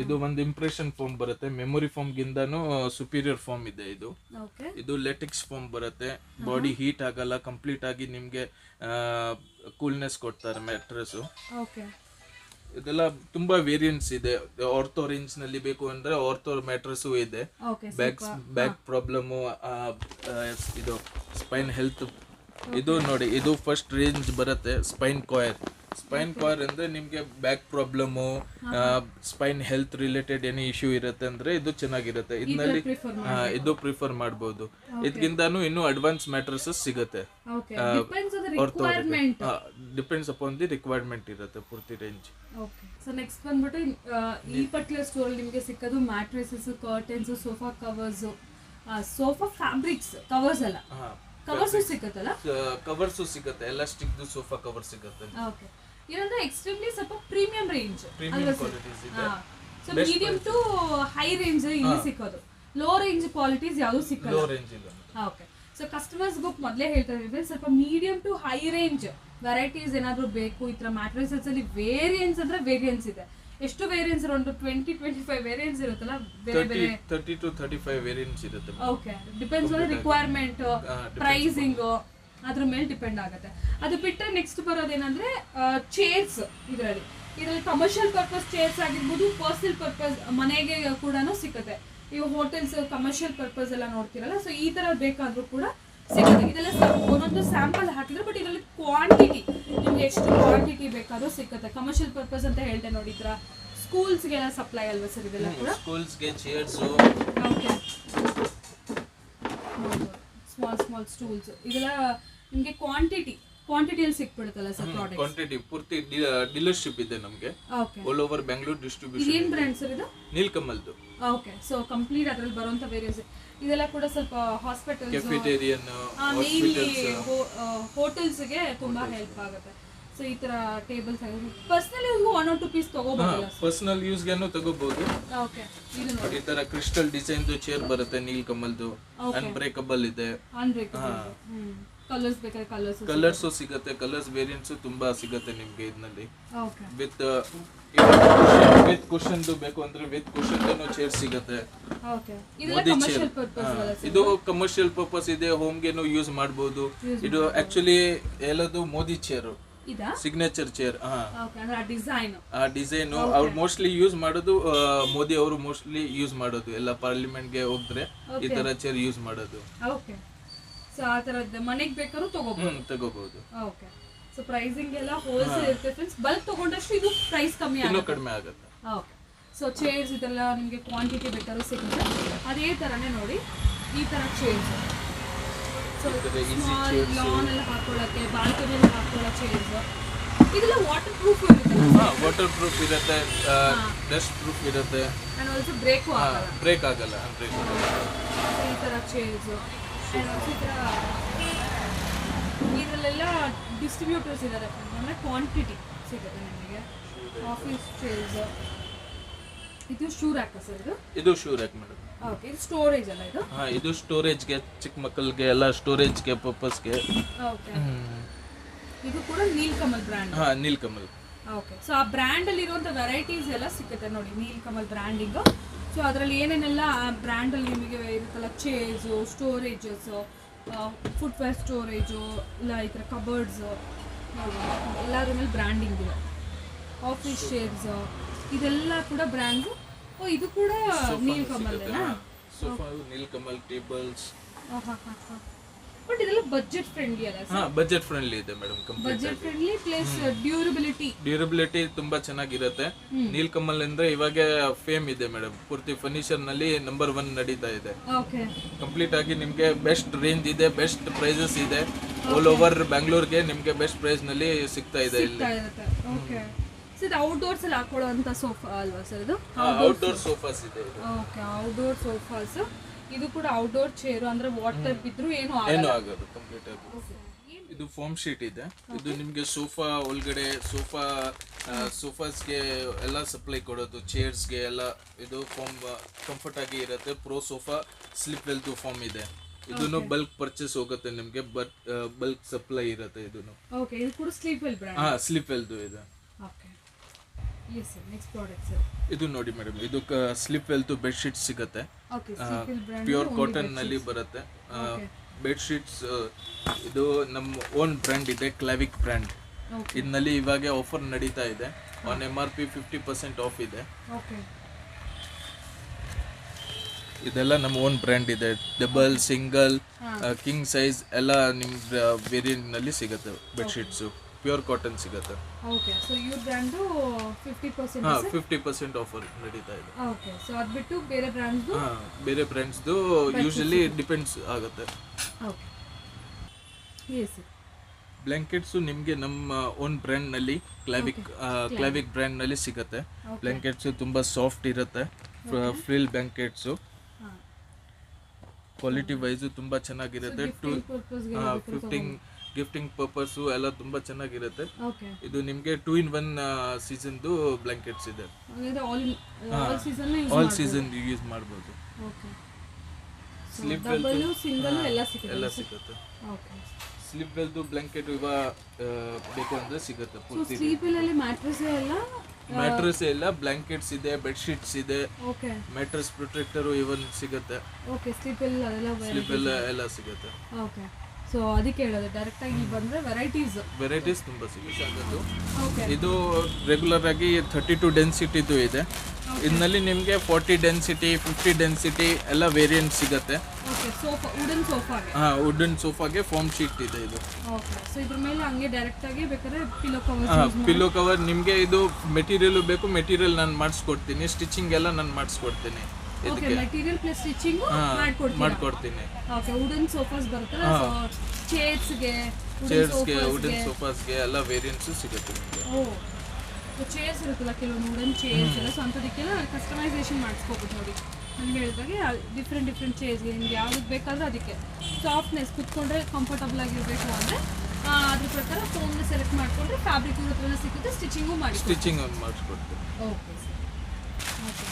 ಇದು ಒಂದು ಇಂಪ್ರೆಷನ್ ಫೋಮ್ ಬರುತ್ತೆ. ಮೆಮೊರಿ ಫೋಮ್ ಗಿಂತನೂ ಸುಪೀರಿಯರ್ ಫೋಮ್ ಇದೆ ಇದು. ಓಕೆ, ಇದು ಲೆಟಿಕ್ಸ್ ಫೋಮ್ ಬರುತ್ತೆ. ಬಾಡಿ ಹೀಟ್ ಆಗಲ್ಲ, ಕಂಪ್ಲೀಟ್ ಆಗಿ ನಿಮ್ಗೆ ಕೂಲ್ನೆಸ್ ಕೊಡ್ತಾರೆ ಮ್ಯಾಟ್ರೆಸ್. ಓಕೆ, ಇದೆಲ್ಲ ತುಂಬಾ ವೇರಿಯಂಟ್ಸ್ ಇದೆ. ಆರ್ಥೋ ರೇಂಜ್ ನಲ್ಲಿ ಬೇಕು ಅಂದ್ರೆ ಆರ್ಥೋ ಮ್ಯಾಟ್ರೆಸ್ ಇದೆ. ಬ್ಯಾಕ್ ಪ್ರಾಬ್ಲಮ್, ಇದು ಸ್ಪೈನ್ ಹೆಲ್ತ್. ಇದು ನೋಡಿ, ಇದು ಫಸ್ಟ್ ರೇಂಜ್ ಬರುತ್ತೆ ಸ್ಪೈನ್ ಕಾಯರ್. ಸ್ಪೈನ್ ಕಾಯರ್ ಅಂದ್ರೆ ನಿಮ್ಗೆ back problem, spine health related ಏನೇ ಇಶ್ಯೂ ಇರುತ್ತೆ ಅಂದ್ರೆ ಇದು ಚೆನ್ನಾಗಿರುತ್ತೆ. ಇದರಲ್ಲಿ ಇದು ಪ್ರಿಫರ್ ಮಾಡಬಹುದು. ಇದಕ್ಕಿಂತನೂ ಇನ್ನೂ ಅಡ್ವಾನ್ಸ್ ಮ್ಯಾಟ್ರೆಸಸ್ ಸಿಗುತ್ತೆ. ಡಿಪೆಂಡ್ಸ್ ಅಪಾನ್ ದಿ ರಿಕ್ವೈರ್ಮೆಂಟ್ ಇರುತ್ತೆ ಪೂರ್ತಿ ರೇಂಜ್. ಓಕೆ, ಸೊ ನೆಕ್ಸ್ಟ್ ಬಂದ್ಬಿಟ್ಟು ಈ ಪರ್ಟಿಕ್ಯುಲರ್ ಸ್ಟೋರ್ ನಿಮಗೆ ಸಿಕ್ಕೋದು mattresses, curtains, sofa covers, sofa fabrics covers ಎಲ್ಲ ಹಾ ಕವರ್ಸು ಸಿಗುತ್ತಲ್ಲ. ಕವರ್ಸು ಸಿಗುತ್ತೆ, ಎಲಾಸ್ಟಿಕ್ ಸೋಫಾ ಕವರ್ ಸಿಗುತ್ತೆ. ಓಕೆ, ಇದಂದ್ರೆ ಎಕ್ಸ್ಟ್ರೀಮ್ಲಿ ಸ್ವಲ್ಪ ಪ್ರೀಮಿಯಂ ರೇಂಜ್ ಪ್ರೀಮಿಯಂ ಕ್ವಾಲಿಟೀಸ್ ಇದೆ. So medium to high range ಇಲ್ಲಿ ಸಿಕ್ಕೋದು, ಲೋ ರೇಂಜ್ ಕ್ವಾಲಿಟೀಸ್ ಯಾವುದು ಸಿಕ್ಕಲ್ಲ. ಲೋ ರೇಂಜ್ ಇಲ್ಲ. ಓಕೆ, ಸೊ ಕಸ್ಟಮರ್ಸ್ ಗೂ ಮೊದಲೇ ಹೇಳ್ತಾ ಇದ್ದೀವಿ ಸ್ವಲ್ಪ medium to high range varieties ಏನಾದ್ರು ಬೇಕು ಈ ತರ ಮ್ಯಾಟ್ರಿಸಸ್ ಅಲ್ಲಿ. ವೇರಿಯನ್ಸ್ ಅಂದ್ರೆ ವೇರಿಯನ್ಸ್ ಇದೆ. ಎಷ್ಟು ವೇರಿಯನ್ಸ್? ಒಂದು 20-25 ವೇರಿಯನ್ಸ್ ಇರುತ್ತಲ್ಲ, ಬೇರೆ ಬೇರೆ 30 to 35 ವೇರಿಯಂಟ್ಸ್ ಇರುತ್ತೆ. Okay, depends on requirement, pricing, ಅದ್ರ ಮೇಲೆ ಡಿಪೆಂಡ್ ಆಗುತ್ತೆ. ಅದು ಬಿಟ್ಟರೆ ನೆಕ್ಸ್ಟ್ ಬರೋದೇನಂದ್ರೆ ಚೇರ್ಸ್. ಇದರಲ್ಲಿ ಕಮರ್ಷಿಯಲ್ ಪರ್ಪಸ್ ಚೇರ್ಸ್ ಆಗಿರ್ಬೋದು, ಪರ್ಸನಲ್ ಪರ್ಪಸ್ ಮನೆಗೆ ಕೂಡ ಸಿಗುತ್ತೆ. ಇವು ಹೋಟೆಲ್ಸ್ ಕಮರ್ಷಿಯಲ್ ಪರ್ಪಸ್ ಎಲ್ಲ ನೋಡ್ತಿರಲ್ಲ, ಸೊ ಈ ತರ ಬೇಕಾದ್ರೂ ಕೂಡ ಸಿಗುತ್ತೆ. ಇದೆಲ್ಲ ಒಂದೊಂದು ಸ್ಯಾಂಪಲ್ ಹಾಕಿದ್ರೆ, ಬಟ್ ಇದರಲ್ಲಿ ಕ್ವಾಂಟಿಟಿ ನಿಮ್ಗೆ ಎಷ್ಟು ಕ್ವಾಂಟಿಟಿ ಬೇಕಾದ್ರೂ ಸಿಗುತ್ತೆ. ಕಮರ್ಷಿಯಲ್ ಪರ್ಪಸ್ ಅಂತ ಹೇಳ್ದೆ ನೋಡಿ, ಈ ತರ ಸ್ಕೂಲ್ಸ್ಗೆಲ್ಲ ಸಪ್ಲೈ ಅಲ್ವಾ ಸರ್ ಇದೆಲ್ಲ ಕೂಡ? ಸ್ಕೂಲ್ಸ್ಗೆ ಚೇರ್ಸ್, ಓಕೆ, ಸ್ಮಾಲ್ ಸ್ಟೂಲ್ಸ್, ಇದೆಲ್ಲ ನಿಮಗೆ ಕ್ವಾಂಟಿಟಿಯಲ್ಲಿ ಸಿಕ್ಬಿಡುತ್ತಲ್ಲ ಸರ್ ಪ್ರಾಡಕ್ಟ್? ಕ್ವಾಂಟಿಟಿ ಪೂರ್ತಿ ಡೀಲರ್ಶಿಪ್ ಇದೆ ನಮಗೆ okay. All over Bengaluru distribution. ಏನ್ ಬ್ರ್ಯಾಂಡ್ ಸರ್ ಇದು? ನೀಲ್ಕಮಲ್ದು. ಓಕೆ, ಸೊ ಕಂಪ್ಲೀಟ್ ಅದ್ರಲ್ಲಿ ಬರುವಂತ ವೇರಿಯನ್ಸ್ ಇದೆಲ್ಲ ಕೂಡ ಸ್ವಲ್ಪ ಹಾಸ್ಪಿಟಲ್ಸ್, ಕೆಫೆಟೇರಿಯನ್, ಹೋಟೆಲ್ಸ್ಗೆ ತುಂಬಾ ಹೆಲ್ಪ್ ಆಗುತ್ತೆ. ಸೊ ಈ ತರ ಟೇಬಲ್ಸ್ ಪರ್ಸನಲ್ ಯೂಸ್ಗೂ 1 or 2 ಪೀಸ್ ತಗೋಬಹುದು. ಪರ್ಸನಲ್ ಯೂಸ್ಗೆನೂ ತಗೋಬಹುದು. ಓಕೆ, ಇದು ನೋಡಿ ಈ ತರ ಕ್ರಿಸ್ಟಲ್ ಡಿಸೈನ್ ಚೇರ್ ಬರುತ್ತೆ ನೀಲ್ಕಮಲ್ದು. ಅನ್ಬ್ರೇಕಬಲ್ ಇದೆ. ಕಲರ್ಸ್ ಬೇಕಾದ್ರೆ ಕಲರ್ಸ್ ಸಿಗುತ್ತೆ, ಕಲರ್ಸ್ ವೇರಿಯಂಟ್ಸ್ ತುಂಬಾ ಸಿಗುತ್ತೆ ನಿಮ್ಗೆ ಇದರಲ್ಲಿ. ಓಕೆ, ವಿತ್ ಕುಶನ್ ಬೇಕು ಅಂದ್ರೆ ವಿತ್ ಕುಶನ್ ಚೇರ್ ಸಿಗುತ್ತೆ. ಓಕೆ, ಇದೆಲ್ಲ ಕಮರ್ಷಿಯಲ್ ಪರ್ಪಸ್ ಅಲ್ಲ ಸರ್? ಇದು ಕಮರ್ಷಿಯಲ್ ಪರ್ಪಸ್ ಇದೆ, ಹೋಮ್ ಗೆನು ಯೂಸ್ ಮಾಡಬಹುದು. ಇದು ಆಕ್ಚುಲಿ ಎಲ್ಲದು ಮೋದಿ ಚೇರ್, ಇದಾ ಸಿಗ್ನೇಚರ್ ಚೇರ್. ಓಕೆ, ಅಂದ್ರೆ ಡಿಸೈನ್ ಅವ್ರು ಮೋಸ್ಟ್ಲಿ ಯೂಸ್ ಮಾಡೋದು, ಮೋದಿ ಅವರು ಮೋಸ್ಟ್ಲಿ ಯೂಸ್ ಮಾಡೋದು ಎಲ್ಲ ಪಾರ್ಲಿಮೆಂಟ್ ಗೆ ಹೋದ್ರೆ ಈ ತರ ಚೇರ್ ಯೂಸ್ ಮಾಡೋದು. ಓಕೆ, ಸೊ ಆ ತರದ್ದು ಮನೆಗೆ ಬೇಕಾದ್ರೂ ತಗೋಬಹುದು. ಓಕೆ, ಸೊ ಪ್ರೈಸಿಂಗ್ ಎಲ್ಲ ಹೋಲ್ಸೇಲ್ ಇರುತ್ತೆ ಫ್ರೆಂಡ್ಸ್. ಬಲ್ಕ್ ತಗೊಂಡಷ್ಟು ಇದು ಪ್ರೈಸ್ ಕಮ್ಮಿ ಇನ್ನೂ ಆಗುತ್ತೆ. ಕಡಿಮೆ ಆಗುತ್ತೆ. ಓಕೆ, ಸೊ ಚೇರ್ಸ್ ಇದೆಲ್ಲ ನಿಮಗೆ ಕ್ವಾಂಟಿಟಿ ಬೇಕಾದ್ರೂ ಸಿಗುತ್ತೆ. ಅದೇ ತರನೇ ನೋಡಿ ಈ ತರ ಚೇರ್ಸ್, ಸೊ ಸ್ಮಾಲ್ ಲಾನ್ ಎಲ್ಲ ಹಾಕೊಳ್ಳೋಕ್ಕೆ, ಬಾಲ್ಕನಿಯಲ್ಲಿ ಹಾಕೊಳ್ಳೋ ಚೇರ್ಸ್, ಇದೆಲ್ಲ ವಾಟರ್ ಪ್ರೂಫ್ ಇರುತ್ತೆ. ವಾಟರ್ ಪ್ರೂಫ್ ಇರುತ್ತೆ, ಡಸ್ಟ್ ಪ್ರೂಫ್ ಇರುತ್ತೆ, ಅಂಡ್ ಆಲ್ಸೋ ಬ್ರೇಕ್ ಆಗಲ್ಲ. ಈ ತರ ಚೇರ್ಸ್ ಅಂಡ್ ಆಲ್ಸೋ ಈ ತರ ಇದರಲ್ಲೆಲ್ಲ ಡಿಸ್ಟ್ರಿಬ್ಯೂಟರ್ಸ್ ಇದ್ದಾರೆ, ಅಂದರೆ ಕ್ವಾಂಟಿಟಿ ಸಿಗುತ್ತೆ ನಿಮಗೆ. ಆಫೀಸ್ ಚೇರ್ಸ್, ಇದು ಶೂ ರ್ಯಾಕ್ ಸರ್? ಇದು ಶೂ ರ್ಯಾಕ್ ಮೇಡಮ್. ಓಕೆ, ಇದು ಸ್ಟೋರೇಜ್ ಅಲ್ಲ ಇದು? ಇದು ಸ್ಟೋರೇಜ್ಗೆ, ಚಿಕ್ಕ ಮಕ್ಕಳಿಗೆ ಎಲ್ಲ ಸ್ಟೋರೇಜ್ಗೆ ಪರ್ಪಸ್ಗೆ. ಓಕೆ, ಇದು ಕೂಡ Nilkamal brand? Nilkamal. Okay, so ಆ ಬ್ರ್ಯಾಂಡಲ್ಲಿ ಇರುವಂಥ ವೆರೈಟೀಸ್ ಎಲ್ಲ ಸಿಗುತ್ತೆ ನೋಡಿ, ನೀಲ್ಕಮಲ್ ಬ್ರ್ಯಾಂಡಿಂಗು. ಸೊ ಅದರಲ್ಲಿ ಏನೇನೆಲ್ಲ ಆ ಬ್ರ್ಯಾಂಡಲ್ಲಿ ನಿಮಗೆ ಇರುತ್ತಲ್ಲ, ಚೇರ್ಸು, ಸ್ಟೋರೇಜಸ್ಸು, ಫುಟ್ವೇರ್ ಸ್ಟೋರೇಜು, ಇಲ್ಲ ಈ ಥರ ಕಬರ್ಡ್ಸು, ಎಲ್ಲದ್ರ ಮೇಲೆ ಬ್ರ್ಯಾಂಡಿಂಗ್ ಇದೆ. ಆಫೀಸ್ ಚೇರ್ಸ್ ಇದೆಲ್ಲ ಕೂಡ ಬ್ರ್ಯಾಂಡ್ಸು. ಓ, ಇದು ಕೂಡ ನೀಲ್ಕಮಲ್ಲೇನಾ? Sofa Nilkamal, tables. ಬಟ್ ಇದೆಲ್ಲ ಬಜೆಟ್ ಫ್ರೆಂಡ್ಲಿ ಅಲ್ಲ ಸರ್? ಬಜೆಟ್ ಫ್ರೆಂಡ್ಲಿ ಇದೆ madam. Budget friendly plus durability ತುಂಬಾ ಚೆನ್ನಾಗಿರುತ್ತೆ. ನೀಲ್ಕಮಲ್ ಅಂದ್ರೆ ಇವಾಗ ಫೇಮ್ ಇದೆ ಮೇಡಮ್, ಪೂರ್ತಿ ಫರ್ನಿಚರ್ ನಲ್ಲಿ ನಂಬರ್ 1 ನಡೀತಾ ಇದೆ. ಓಕೆ, ಕಂಪ್ಲೀಟ್ ಆಗಿ ನಿಮ್ಗೆ ಬೆಸ್ಟ್ ರೇಂಜ್ ಇದೆ, ಬೆಸ್ಟ್ ಪ್ರೈಸಸ್ ಇದೆ. ಆಲ್ ಓವರ್ ಬೆಂಗಳೂರಿಗೆ ನಿಮ್ಗೆ ಬೆಸ್ಟ್ ಪ್ರೈಸ್ ನಲ್ಲಿ ಸಿಗ್ತಾ ಇದೆ ಇಲ್ಲಿ. ಓಕೆ, ಸೊ ಇದು ಔಟ್ಡೋರ್ಸ್ ಅಲ್ಲಿ ಹಾಕೊಳ್ಳೋ ಅಂತ ಸೋಫಾ ಅಲ್ವಾ ಸರ್ ಇದು? ಔಟ್ಡೋರ್ ಸೋಫಾಸ್ ಇದೆ. Okay, outdoor sofas. ಇದು ಕೂಡ ಔಟ್ಡೋರ್ ಚೇರ್, ಅಂದ್ರೆ ವಾಟರ್ ಬಿದ್ರು ಏನು ಆಗೋದು ಕಂಪ್ಲೀಟ್ ಆಗಿ. ಇದು ಫೋಮ್ ಶೀಟ್ ಇದೆ. ಇದು ನಿಮ್ಗೆ ಸೋಫಾ ಒಳಗಡೆ ಸೋಫಾಸ್ಗೆ ಎಲ್ಲ ಸಪ್ಲೈ ಕೊಡೋದು, ಚೇರ್ಸ್ಗೆ ಎಲ್ಲ ಇದು ಫೋಮ್ ಕಂಫರ್ಟ್ ಆಗಿ ಇರುತ್ತೆ. ಪ್ರೋ ಸೋಫಾ ಸ್ಲಿಪ್ ವೆಲ್ದು ಫೋಮ್ ಇದೆ. ಇದನ್ನು ಬಲ್ಕ್ ಪರ್ಚೇಸ್ ಹೋಗುತ್ತೆ ನಿಮ್ಗೆ, ಬಟ್ ಬಲ್ಕ್ ಸಪ್ಲೈ ಇರುತ್ತೆ ಇದನ್ನು. ಓಕೆ, ಇದು ಕೂಡ ಸ್ಲೀಪ್ ವೆಲ್ ಬ್ರ್ಯಾಂಡ್? ಸ್ಲಿಪ್ ವೆಲ್ದು ಇದೆ. Okay, yes sir. Next product sir? ಇದು ನೋಡಿ ಮೇಡಮ್, ಇದು ಸ್ಲಿಪ್ ವೆಲ್ದು ಬೆಡ್ ಶೀಟ್ ಸಿಗುತ್ತೆ. Okay, sleep well brand, pure cotton ನಲ್ಲಿ ಬರುತ್ತೆ ಬೆಡ್ ಶೀಟ್ಸ್. ಇದು ನಮ್ಮ ಓನ್ ಬ್ರ್ಯಾಂಡ್ ಇದೆ, ಕ್ಲಾವಿಕ್ ಬ್ರ್ಯಾಂಡ್. ಇದರಲ್ಲಿ ಇವಾಗ ಆಫರ್ ನಡೀತಾ ಇದೆ. ಆನ್ MRP 50% ಆಫ್ ಇದೆ. ಓಕೆ, ಇದೆಲ್ಲ ನಮ್ಮ ಓನ್ ಬ್ರ್ಯಾಂಡ್ ಇದೆ. ಡಬಲ್, ಸಿಂಗಲ್, ಕಿಂಗ್ ಸೈಜ್ ಎಲ್ಲ ನಿಮ್ ವೇರಿಯಂಟ್ ನಲ್ಲಿ ಸಿಗುತ್ತೆ. ಬೆಡ್ ಶೀಟ್ಸ್ ಪ್ಯೂರ್ ಕಾಟನ್ ಸಿಗುತ್ತೆ. Okay, so your brand 50% 50% offer ನಡೀತಾ ಇದೆ. ಓಕೆ, ಸೊ ಅದು ಬಿಟ್ಟು ಬೇರೆ ಬ್ರ್ಯಾಂಡ್ಸ್ದು ಯೂಶಲಿ ಡಿಪೆಂಡ್ಸ್ ಆಗುತ್ತೆ. Okay, yes. ಬ್ಲಾಂಕೆಟ್ಸ್ ನಿಮಗೆ ನಮ್ಮ ಓನ್ ಬ್ರ್ಯಾಂಡ್ ನಲ್ಲಿ ಕ್ಲಾವಿಕ್ ಬ್ರ್ಯಾಂಡ್ ನಲ್ಲಿ ಸಿಗುತ್ತೆ. ಬ್ಲಾಂಕೆಟ್ಸ್ ತುಂಬಾ ಸಾಫ್ಟ್ ಇರುತ್ತೆ, ಫ್ರಿಲ್ ಬ್ಲಾಂಕೆಟ್ಸ್. ಕ್ವಾಲಿಟಿ ವೈಸು ತುಂಬ ಚೆನ್ನಾಗಿರುತ್ತೆ. ಗಿಫ್ಟಿಂಗ್ ಪರ್ಪಸ್ಸು ಎಲ್ಲ ತುಂಬ ಚೆನ್ನಾಗಿರುತ್ತೆ. ಓಕೆ ಇದು ನಿಮಗೆ 2-in-1 ಸೀಸನ್ದು ಬ್ಲಾಂಕೆಟ್ಸ್ ಇದೆ. ಆಲ್ ಸೀಸನ್ ಯೂಸ್ ಮಾಡ್ಬೋದು. ಓಕೆ ಸ್ಲೀಪ್ ಡಬಲ್ ಸಿಂಗಲ್ ಎಲ್ಲ ಸಿಗುತ್ತೆ. ಓಕೆ ಸ್ಲೀಪ್ ವೆಲ್ದು ಬ್ಲಾಂಕೆಟ್ ಇವಾಗ ಬೇಕು ಅಂದ್ರೆ ಸಿಗುತ್ತೆ. ಪೂರ್ತಿ ಸ್ಲೀಪ್ ಅಲ್ಲಿ ಮ್ಯಾಟ್ರೆಸ್ ಎಲ್ಲ ಮ್ಯಾಟ್ರೆಸ್ ಎಲ್ಲ ಬ್ಲಾಂಕೆಟ್ಸ್ ಇದೆ, ಬೆಡ್ಶೀಟ್ಸ್ ಇದೆ, ಓಕೆ ಮ್ಯಾಟ್ರೆಸ್ ಪ್ರೊಟೆಕ್ಟರು ಇವನ್ ಸಿಗುತ್ತೆ. ಓಕೆ ಸ್ಲೀಪ್ ಎಲ್ಲ ಸ್ಲೀಪ್ ಎಲ್ಲ ಸಿಗುತ್ತೆ. ಓಕೆ ಸೊ ಅದಕ್ಕೆ ಹೇಳೋದು ಡೈರೆಕ್ಟ್ ಆಗಿ ಇಲ್ಲಿ ಬಂದ್ರೆ ವೆರೈಟೀಸ್ ತುಂಬ ಸಿಗುತ್ತೆ. ಓಕೆ ಇದು ರೆಗ್ಯುಲರ್ ಆಗಿ 32 ಡೆನ್ಸಿಟಿದು ಇದೆ. ಇದರಲ್ಲಿ ನಿಮಗೆ 40 ಡೆನ್ಸಿಟಿ, 50 ಡೆನ್ಸಿಟಿ ಎಲ್ಲ ವೇರಿಯಂಟ್ ಸಿಗುತ್ತೆ. ಓಕೆ ಸೋಫಾ ವುಡನ್ ಸೋಫಾಗೆ ವುಡನ್ ಸೋಫಾಗೆ ಫಾರ್ಮ್ ಶೀಟ್ ಇದೆ ಇದು. ಓಕೆ ಸೊ ಇದ್ರ ಮೇಲೆ ಹಂಗೆ ಡೈರೆಕ್ಟ್ ಆಗಿ ಬೇಕಾದ್ರೆ ಪಿಲ್ಲೋ ಪಿಲ್ಲೋ ಕವರ್ ನಿಮಗೆ ಇದು ಮೆಟೀರಿಯಲ್ ಬೇಕು, ಮೆಟೀರಿಯಲ್ ನಾನು ಮಾಡಿಸ್ಕೊಡ್ತೀನಿ. ಸ್ಟಿಚಿಂಗ್ ಎಲ್ಲ ನಾನು ಮಾಡಿಸ್ಕೊಡ್ತೀನಿ. ಓಕೆ ಮೆಟೀರಿಯಲ್ ಪ್ಲಸ್ ಸ್ಟಿಚಿಂಗ್ ಮಾಡ್ಕೊಡ್ತೀನಿ. ಓಕೆ ವುಡನ್ ಸೋಫಾಸ್ ಬರುತ್ತಲ್ಲ, ಚೇರ್ಸ್ಗೆ ವುಡನ್ ಸೋಫಾಸ್ಗೆ ಎಲ್ಲ ವೇರಿಯಂಟ್ಸು ಸಿಗುತ್ತೆ ನಿಮಗೆ. ಸೊ ಚೇರ್ಸ್ ಇರುತ್ತಲ್ಲ ಕೆಲವೊಂದು ವುಡನ್ ಚೇರ್ಸ್ ಎಲ್ಲ, ಸೊ ಅಂಥದಕ್ಕೆಲ್ಲ ಕಸ್ಟಮೈಸೇಷನ್ ಮಾಡಿಸ್ಕೋಬೋದು ನೋಡಿ. ನನಗೆ ಹೇಳಿದಾಗೆ ಡಿಫ್ರೆಂಟ್ ಚೇರ್ಸ್ಗೆ ನಿಮ್ಗೆ ಯಾವ್ದು ಬೇಕಾದ್ರೆ ಅದಕ್ಕೆ ಸಾಫ್ಟ್ನೆಸ್ ಕುತ್ಕೊಂಡ್ರೆ ಕಂಫರ್ಟಬಲ್ ಆಗಿರಬೇಕು ಅಂದರೆ ಅದ್ರ ಪ್ರಕಾರ ಫೋನ್ನ ಸೆಲೆಕ್ಟ್ ಮಾಡಿಕೊಂಡ್ರೆ ಫ್ಯಾಬ್ರಿಕ್ ಇವ್ರ ಹತ್ರನೇ ಸಿಗುತ್ತೆ, ಸ್ಟಿಚಿಂಗು ಸ್ಟಿಚಿಂಗ್ ಮಾಡಿಸ್ಕೊಡ್ತೀನಿ. Okay okay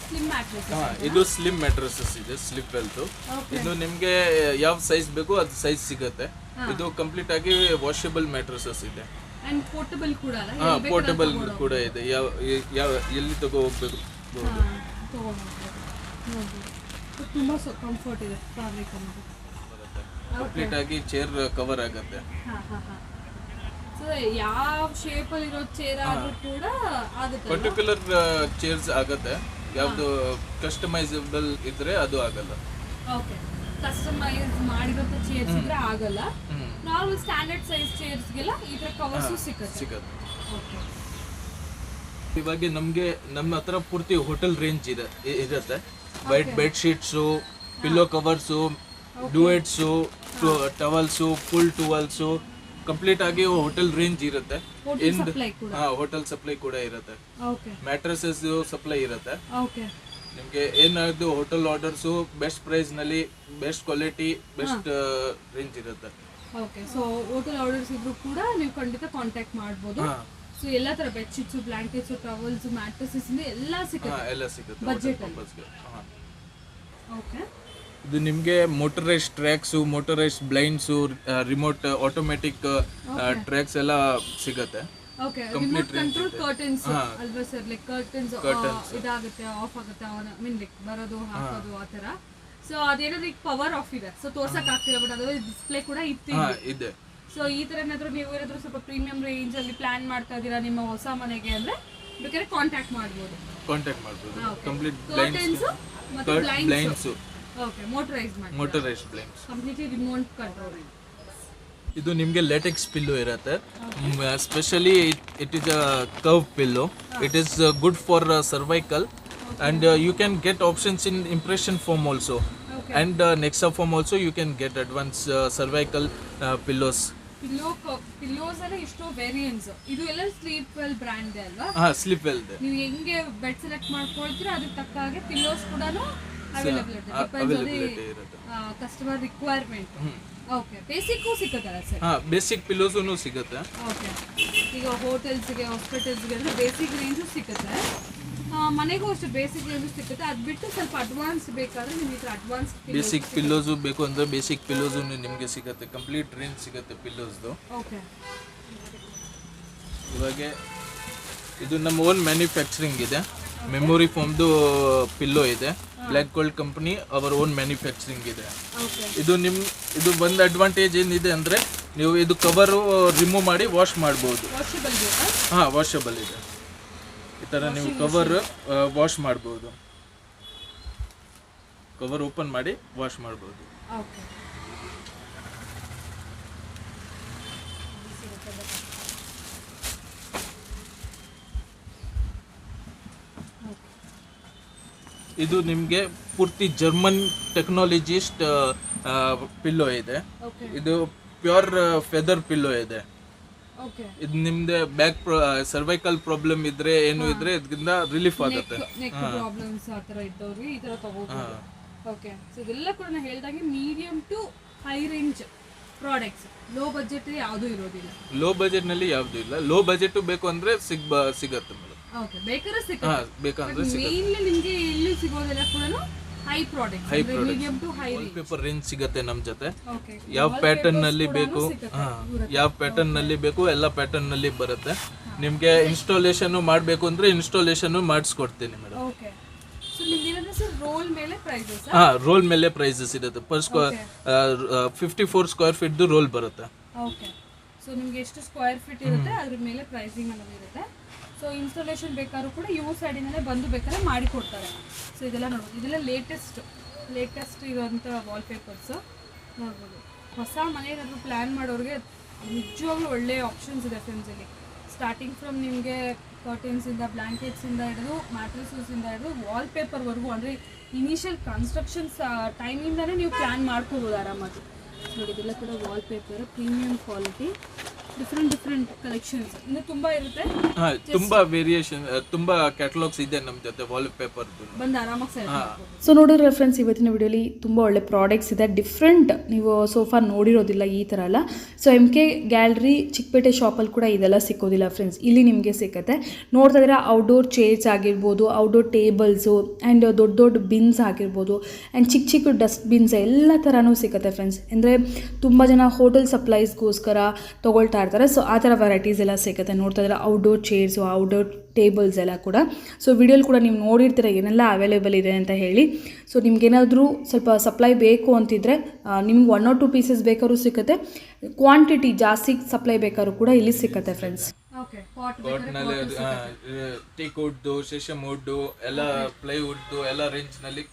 slim mattress. ಇದು ಸ್ಲಿಮ್ ಮ್ಯಾಟ್ರೆಸಸ್ ಇದೆ, ಸ್ಲಿಪ್ ವೆಲ್ತು. ಇದು ನಿಮಗೆ ಯಾವ ಸೈಜ್ ಬೇಕು ಅದು ಸೈಜ್ ಸಿಗುತ್ತೆ. ಇದು ಕಂಪ್ಲೀಟ್ ಆಗಿ ವಾಷಬಲ್ ಮ್ಯಾಟ್ರೆಸಸ್ ಇದೆ. ಅಂಡ್ ಪೋರ್ಟಬಲ್ ಕೂಡ ಅಲ್ಲ, ಪೋರ್ಟಬಲ್ ಕೂಡ ಇದೆ. ಯಾವ ಎಲ್ಲಿ ತಗೋ ಹೋಗ್ಬೇಕು ತುಂಬ ಕಂಫರ್ಟ್ ಇದೆ ಫ್ಯಾಬ್ರಿಕ್ ಅನ್ನೋದು. ಕಂಪ್ಲೀಟ್ ಆಗಿ ಚೇರ್ ಕವರ್ ಆಗುತ್ತೆ. ಸೊ ಯಾವ ಶೇಪಲ್ಲಿ ಇರೋ ಚೇರ್ ಆದ್ರೂ ಕೂಡ ಆಗುತ್ತೆ. ಪರ್ಟಿಕ್ಯುಲರ್ ಚೇರ್ಸ್ ಆಗುತ್ತೆ. ಯಾವುದು ಕಸ್ಟಮೈಸಬಲ್ ಇದ್ರೆ ಅದು ಆಗಲ್ಲ. ಓಕೆ ಕಸ್ಟಮೈಸ್ ಮಾಡಿರೋ ಚೇರ್ಸ್ ಇದ್ರೆ ಆಗಲ್ಲ. ನಾರ್ಮಲ್ ಸ್ಟ್ಯಾಂಡರ್ಡ್ ಸೈಜ್ ಚೇರ್ಸ್ಗೆಲ್ಲ ಈ ಥರ ಕವರ್ಸು ಸಿಗುತ್ತೆ. ಓಕೆ ಇವಾಗ ನಮ್ಮ ಹತ್ರ ಪೂರ್ತಿ ಹೋಟೆಲ್ ರೇಂಜ್ ಇರುತ್ತೆ. White bed sheets, pillow covers, duvets, towels, full towels, complete ಆಗಿ ಹೋಟೆಲ್ ರೇಂಜ್ ಇರುತ್ತೆ. ಹೋಟೆಲ್ ಸಪ್ಲೈ ಕೂಡ ಇರುತ್ತೆ. ಮ್ಯಾಟ್ರೆಸಸ್ ಸಪ್ಲೈ ಇರುತ್ತೆ. ನಿಮಗೆ ಏನಾದ್ರು ಹೋಟೆಲ್ ಆರ್ಡರ್ಸು ಬೆಸ್ಟ್ ಪ್ರೈಸ್ ನಲ್ಲಿ ಬೆಸ್ಟ್ ಕ್ವಾಲಿಟಿ ಬೆಸ್ಟ್ ರೇಂಜ್ ಇರುತ್ತೆ. ಓಕೆ ಸೊ ಹೋಟೆಲ್ ಆರ್ಡರ್ಸ್ ಇದ್ರು ಕೂಡ ನೀವು ಖಂಡಿತ ಕಾಂಟ್ಯಾಕ್ಟ್ ಮಾಡ್ಬೋದು. ಸೊ ಎಲ್ಲ ತರ ಬೆಡ್ಶೀಟ್ಸ್, ಬ್ಲಾಂಕೆಟ್ಸ್, ಟವಲ್ಸ್, ಮ್ಯಾಟ್ರೆಸಸ್ ಎಲ್ಲ ಸಿಗುತ್ತೆ ಬಜೆಟ್ ಅಲ್ಲಿ. ಓಕೆ ಇದು ನಿಮಗೆ motorise tracks, motorise blinds, remote automatic tracks ಎಲ್ಲ ಸಿಗುತ್ತೆ. ಓಕೆ ರಿಮೋಟ್ ಕಂಟ್ರೋಲ್ ಕರ್ಟನ್ಸ್ ಅಲ್ವಾ ಸರ್? ಲೈಕ್ ಕರ್ಟನ್ಸ್ ಇದಾಗುತ್ತೆ, ಆಫ್ ಆಗುತ್ತೆ, ಲೈಕ್ ಬರೋದು ಹಾಕೋದು ಆ ಥರ. ಸೊ ಅದೇನಾದ್ರು ಈಗ ಪವರ್ ಆಫ್ ಇದೆ, ಸೊ ತೋರ್ಸಕ್ ಆಗ್ತಿಲ್ಲ, ಬಟ್ ಅದು ಡಿಸ್ಪ್ಲೇ ಕೂಡ ಇದೆ. ಸೊ ಈ ಥರ ಏನಾದರೂ ನೀವು ಏನಾದರೂ ಸ್ವಲ್ಪ ಪ್ರೀಮಿಯಂ ರೇಂಜ್ ಅಲ್ಲಿ ಪ್ಲಾನ್ ಮಾಡ್ತಾ ಇದ್ದೀರಾ ನಿಮ್ಮ ಹೊಸ ಮನೆಗೆ ಅಂದ್ರೆ ಬೇಕಾದ್ರೆ ಕಾಂಟ್ಯಾಕ್ಟ್ ಮಾಡ್ಬೋದು. ಕಂಪ್ಲೀಟ್ ಕರ್ಟನ್ಸ್ ಮತ್ತೆ blinds. Okay motorise blinds completely remote control. ಇದು ನಿಮಗೆ ಲೇಟೆಕ್ಸ್ ಪಿಲ್ಲೋ ಇರುತ್ತೆ. Specially it is a curve pillow. It is good for cervical and you can get options in impression foam also. And nexa foam also you can get advanced cervical pillows. Pillows ಅಲ್ಲಿ ಇಷ್ಟು variants. ಇದು ಎಲ್ಲ sleep well brand ಅಲ್ವಾ? Sleep well ಇದೆ. ನೀವು ಹೆಂಗೆ bed select ಮಾಡ್ಕೊಳ್ತೀರಾ ಅದಕ್ಕೆ ತಕ್ಕ ಹಾಗೆ ಪಿಲ್ಲೋಸ್ ಕೂಡ ಅವೈಲಬಿಲಿಟಿ ಇರುತ್ತೆ. Customer requirement. ಓಕೆ ಬೇಸಿಕ್ ಸಿಗುತ್ತಲ್ಲ ಸರ್? ಬೇಸಿಕ್ ಪಿಲ್ಲೋಸ್ ಸಿಗುತ್ತೆ. ಓಕೆ ಈಗ ಹೋಟೆಲ್ಸ್ಗೆ, ಹಾಸ್ಪಿಟಲ್ಸ್ಗೆ ಅಂದ್ರೆ ಬೇಸಿಕ್ ರೇಂಜ್ ಸಿಗುತ್ತೆ. ಮನೆಗೂ ಅಷ್ಟು ಬೇಸಿಕ್ ರೇಂಜ್ ಸಿಗುತ್ತೆ. ಅದು ಬಿಟ್ಟು ಸ್ವಲ್ಪ ಅಡ್ವಾನ್ಸ್ ಬೇಕಾದ್ರೆ ನಿಮಗೆ ಅಡ್ವಾನ್ಸ್ ಬೇಸಿಕ್ ಪಿಲ್ಲೋಸ್ ಬೇಕು ಅಂದ್ರೆ ಬೇಸಿಕ್ ಪಿಲ್ಲೋಸ್ ನಿಮಗೆ ಸಿಗುತ್ತೆ. ಕಂಪ್ಲೀಟ್ ರೇಂಜ್ ಸಿಗುತ್ತೆ ಪಿಲ್ಲೋಸ್ದು. ಓಕೆ ಇವಾಗ ಇದು ನಮ್ಮ ಓನ್ ಮ್ಯಾನುಫ್ಯಾಕ್ಚರಿಂಗ್ ಇದೆ. ಮೆಮೊರಿ ಫಾರ್ಮ್ದು ಪಿಲ್ಲೋ ಇದೆ. ಬ್ಲ್ಯಾಕ್ ಗೋಲ್ಡ್ ಕಂಪನಿ ಅವರ ಓನ್ ಮ್ಯಾನುಫ್ಯಾಕ್ಚರಿಂಗ್ ಇದೆ. ಇದು ಒಂದು ಅಡ್ವಾಂಟೇಜ್ ಏನಿದೆ ಅಂದರೆ ನೀವು ಇದು ಕವರು ರಿಮೂವ್ ಮಾಡಿ ವಾಶ್ ಮಾಡ್ಬೋದು. ವಾಷಬಲ್ ಇದೆ. ಈ ಥರ ನೀವು ಕವರ್ ವಾಶ್ ಮಾಡ್ಬೋದು. ಕವರ್ ಓಪನ್ ಮಾಡಿ ವಾಶ್ ಮಾಡ್ಬೋದು. ಇದು ನಿಮಗೆ ಪೂರ್ತಿ ಜರ್ಮನ್ ಟೆಕ್ನಾಲಜಿಸ್ಟ್ ಪಿಲ್ಲೋ ಇದೆ. ಇದು ಪ್ಯೂರ್ ಫೆದರ್ ಪಿಲ್ಲೋ ಇದೆ. ಇದು ನಿಮ್ದೆ ಬ್ಯಾಕ್ ಸರ್ವೈಕಲ್ ಪ್ರಾಬ್ಲಮ್ ಇದ್ರೆ ಏನು ಇದ್ರೆ ಇದರಿಂದ ರಿಲೀಫ್ ಆಗುತ್ತೆ. ಓಕೆ, ಸೊ ಇದೆಲ್ಲ ಕೂಡ ನಾನು ಹೇಳ್ದಾಗೆ medium to high range products. Low budget ಯಾವುದೂ ಇರೋದಿಲ್ಲ. ಲೋ ಬಜೆಟ್ ನಲ್ಲಿ ಯಾವ್ದು ಇಲ್ಲ. ಲೋ ಬಜೆಟ್ ಬೇಕು ಅಂದ್ರೆ ಸಿಗತ್ತೆ ಮೇಡಮ್. ಓಕೆ, ಬೇಕಾದ್ರೆ ಸಿಗುತ್ತೆ. ಬೇಕಂದ್ರೆ ಮೇನ್ಲಿ ನಿಮಗೆ ಇಲ್ಲಿ ಸಿಗೋದೆಲ್ಲ ಕೂಡ high products, medium to high range paper range ಸಿಗತ್ತೆ ನಮ್ ಜೊತೆ. ಓಕೆ, ಯಾವ ಪ್ಯಾಟರ್ನ್ ನಲ್ಲಿ ಬೇಕು, ಯಾವ ಪ್ಯಾಟರ್ನ್ ನಲ್ಲಿ ಬೇಕು ಎಲ್ಲ ಪ್ಯಾಟರ್ನ್ ನಲ್ಲಿ ಬರುತ್ತೆ. ನಿಮ್ಗೆ ಇನ್ಸ್ಟಾಲೇಷನ್ ಮಾಡ್ಬೇಕು ಅಂದ್ರೆ ಇನ್ಸ್ಟಾಲೇಷನ್ ಮಾಡಿಸ್ಕೊಡ್ತೀನಿ ಮೇಡಮ್. ಓಕೆ, ಸೊ ನಿಮ್ಗೆ ಏನಂದ್ರೆ ಸರ್ ರೋಲ್ ಮೇಲೆ ಪ್ರೈಸಸ್? ರೋಲ್ ಮೇಲೆ ಪ್ರೈಸಸ್ ಇರುತ್ತೆ. ಪರ್ 54 ಸ್ಕ್ವೇರ್ ಫೀಟ್ ರೋಲ್ ಬರುತ್ತೆ. ಓಕೆ, ಸೊ ನಿಮ್ಗೆ ಎಷ್ಟು ಸ್ಕ್ವೇರ್ ಫೀಟ್ ಇರುತ್ತೆ ಅದ್ರ ಮೇಲೆ ಪ್ರೈಸಿಂಗ್ ಅನ್ನೋದು ಇರುತ್ತೆ. ಸೊ ಇನ್ಸ್ಟಾಲೇಷನ್ ಬೇಕಾದ್ರೂ ಕೂಡ ಇವು ಸೈಡಿನಲ್ಲೇ ಬಂದು ಬೇಕಾದ್ರೆ ಮಾಡಿ ಕೊಡ್ತಾರೆ. ಸೊ ಇದೆಲ್ಲ ನೋಡ್ಬೋದು, ಇದೆಲ್ಲ ಲೇಟೆಸ್ಟ್ ಇರೋಂಥ ವಾಲ್ಪೇಪರ್ಸ್ ನೋಡ್ಬೋದು. ಹೊಸ ಮನೆ ಏನಾದರೂ ಪ್ಲ್ಯಾನ್ ಮಾಡೋರಿಗೆ ನಿಜವಾಗ್ಲೂ ಒಳ್ಳೆಯ ಆಪ್ಷನ್ಸ್ ಇದೆ ಫ್ರೆಂಡ್ಸ್ ಇಲ್ಲಿ. ಸ್ಟಾರ್ಟಿಂಗ್ ಫ್ರಮ್ ನಿಮಗೆ ಕರ್ಟನ್ಸಿಂದ, ಬ್ಲ್ಯಾಂಕೆಟ್ಸಿಂದ ಹಿಡಿದು, ಮ್ಯಾಟ್ರಸಸ್ಸಿಂದ ಹಿಡಿದು ವಾಲ್ಪೇಪರ್ವರೆಗೂ, ಅಂದರೆ ಇನಿಷಿಯಲ್ ಕನ್ಸ್ಟ್ರಕ್ಷನ್ಸ್ ಟೈಮಿಂದನೇ ನೀವು ಪ್ಲ್ಯಾನ್ ಮಾಡ್ಕೋಬೋದು ಆರಾಮಾಗಿ. ನೋಡಿ ಇದೆಲ್ಲ ಕೂಡ wallpaper, premium quality, different collections ಇನ್ನು ತುಂಬಾ ಇರುತ್ತೆ. ತುಂಬಾ ವೇರಿಯೇಷನ್, ತುಂಬಾ ಕ್ಯಾಟಲಾಗ್ಸ್ ಇದೆ ನಮ್ಮ ಜೊತೆ ವಾಲ್ಪೇಪರ್. ಬಂದು ಆರಾಮಾಗಿ ಸೆಲೆಕ್ಟ್ ಮಾಡ್ಬೋದು. ಸೊ ನೋಡಿದ್ರೆ ಫ್ರೆಂಡ್ಸ್, ಇವತ್ತಿನ ವಿಡಿಯೋಲಿ ತುಂಬ ಒಳ್ಳೆ ಪ್ರಾಡಕ್ಟ್ಸ್ ಇದೆ. ಡಿಫ್ರೆಂಟ್, ನೀವು ಸೋಫಾ ನೋಡಿರೋದಿಲ್ಲ ಈ ಥರ ಎಲ್ಲ. ಸೊ MK ಗ್ಯಾಲರಿ ಚಿಕ್ಕಪೇಟೆ ಶಾಪಲ್ಲಿ ಕೂಡ ಇದೆಲ್ಲ ಸಿಕ್ಕೋದಿಲ್ಲ ಫ್ರೆಂಡ್ಸ್, ಇಲ್ಲಿ ನಿಮಗೆ ಸಿಕ್ಕತ್ತೆ. ನೋಡ್ತಾ ಇದ್ರೆ ಔಟ್ಡೋರ್ ಚೇರ್ಸ್ ಆಗಿರ್ಬೋದು, ಔಟ್ಡೋರ್ ಟೇಬಲ್ಸು ಆ್ಯಂಡ್ ದೊಡ್ಡ ಬಿನ್ಸ್ ಆಗಿರ್ಬೋದು, ಆ್ಯಂಡ್ ಚಿಕ್ಕ ಡಸ್ಟ್ಬಿನ್ಸ್ ಎಲ್ಲ ಥರನೂ ಸಿಕ್ಕತ್ತೆ ಫ್ರೆಂಡ್ಸ್. ಅಂದರೆ ತುಂಬ ಜನ ಹೋಟೆಲ್ ಸಪ್ಲೈಸ್ಗೋಸ್ಕರ ತೊಗೊಳ್ತಾ ಇರ್ತಾರೆ. ಸೊ ಆ ಥರ ವೆರೈಟೀಸ್ ಎಲ್ಲ ಸಿಗುತ್ತೆ. ನೋಡ್ತಾ ಇದ್ರೆ ಔಟ್ಡೋರ್ ಚೇರ್ಸು, ಔಟ್ಡೋರ್ ಟೇಬಲ್ಸ್ ಎಲ್ಲ ಕೂಡ. ಸೊ ವಿಡಿಯೋಲಿ ಕೂಡ ನೀವು ನೋಡಿರ್ತೀರ ಏನೆಲ್ಲ ಅವೈಲೇಬಲ್ ಇದೆ ಅಂತ ಹೇಳಿ. ಸೊ ನಿಮ್ಗೇನಾದರೂ ಸ್ವಲ್ಪ ಸಪ್ಲೈ ಬೇಕು ಅಂತಿದ್ರೆ ನಿಮ್ಗೆ 1 or 2 ಪೀಸಸ್ ಬೇಕಾದ್ರೂ ಸಿಗುತ್ತೆ. ಕ್ವಾಂಟಿಟಿ ಜಾಸ್ತಿ ಸಪ್ಲೈ ಬೇಕಾದ್ರೂ ಕೂಡ ಇಲ್ಲಿ ಸಿಕ್ಕತ್ತೆ ಫ್ರೆಂಡ್ಸ್. ಓಕೆ, ಪಾಟ್ ನಲ್ಲಿ ಟೀಕ್ ವುಡ್, ಸೆಷಮ್ ವುಡ್, ಎಲ್ಲ ಪ್ಲೈವುಡ್ ಎಲ್ಲ ರೇಂಜ್ ನಲ್ಲಿ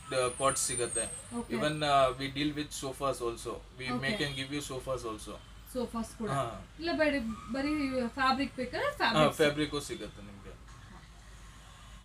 ಪಾಟ್ಸ್ ಸಿಗುತ್ತೆ. Even we deal with sofas also. We make and give you sofas also. Sofas ಕೂಡ ಇಲ್ಲ, ಬರೀ ಫ್ಯಾಬ್ರಿಕ್ ಬೇಕಾದ್ರೆ ಫ್ಯಾಬ್ರಿಕ್ ಸಿಗುತ್ತೆ ನಿಮ್ಗೆ.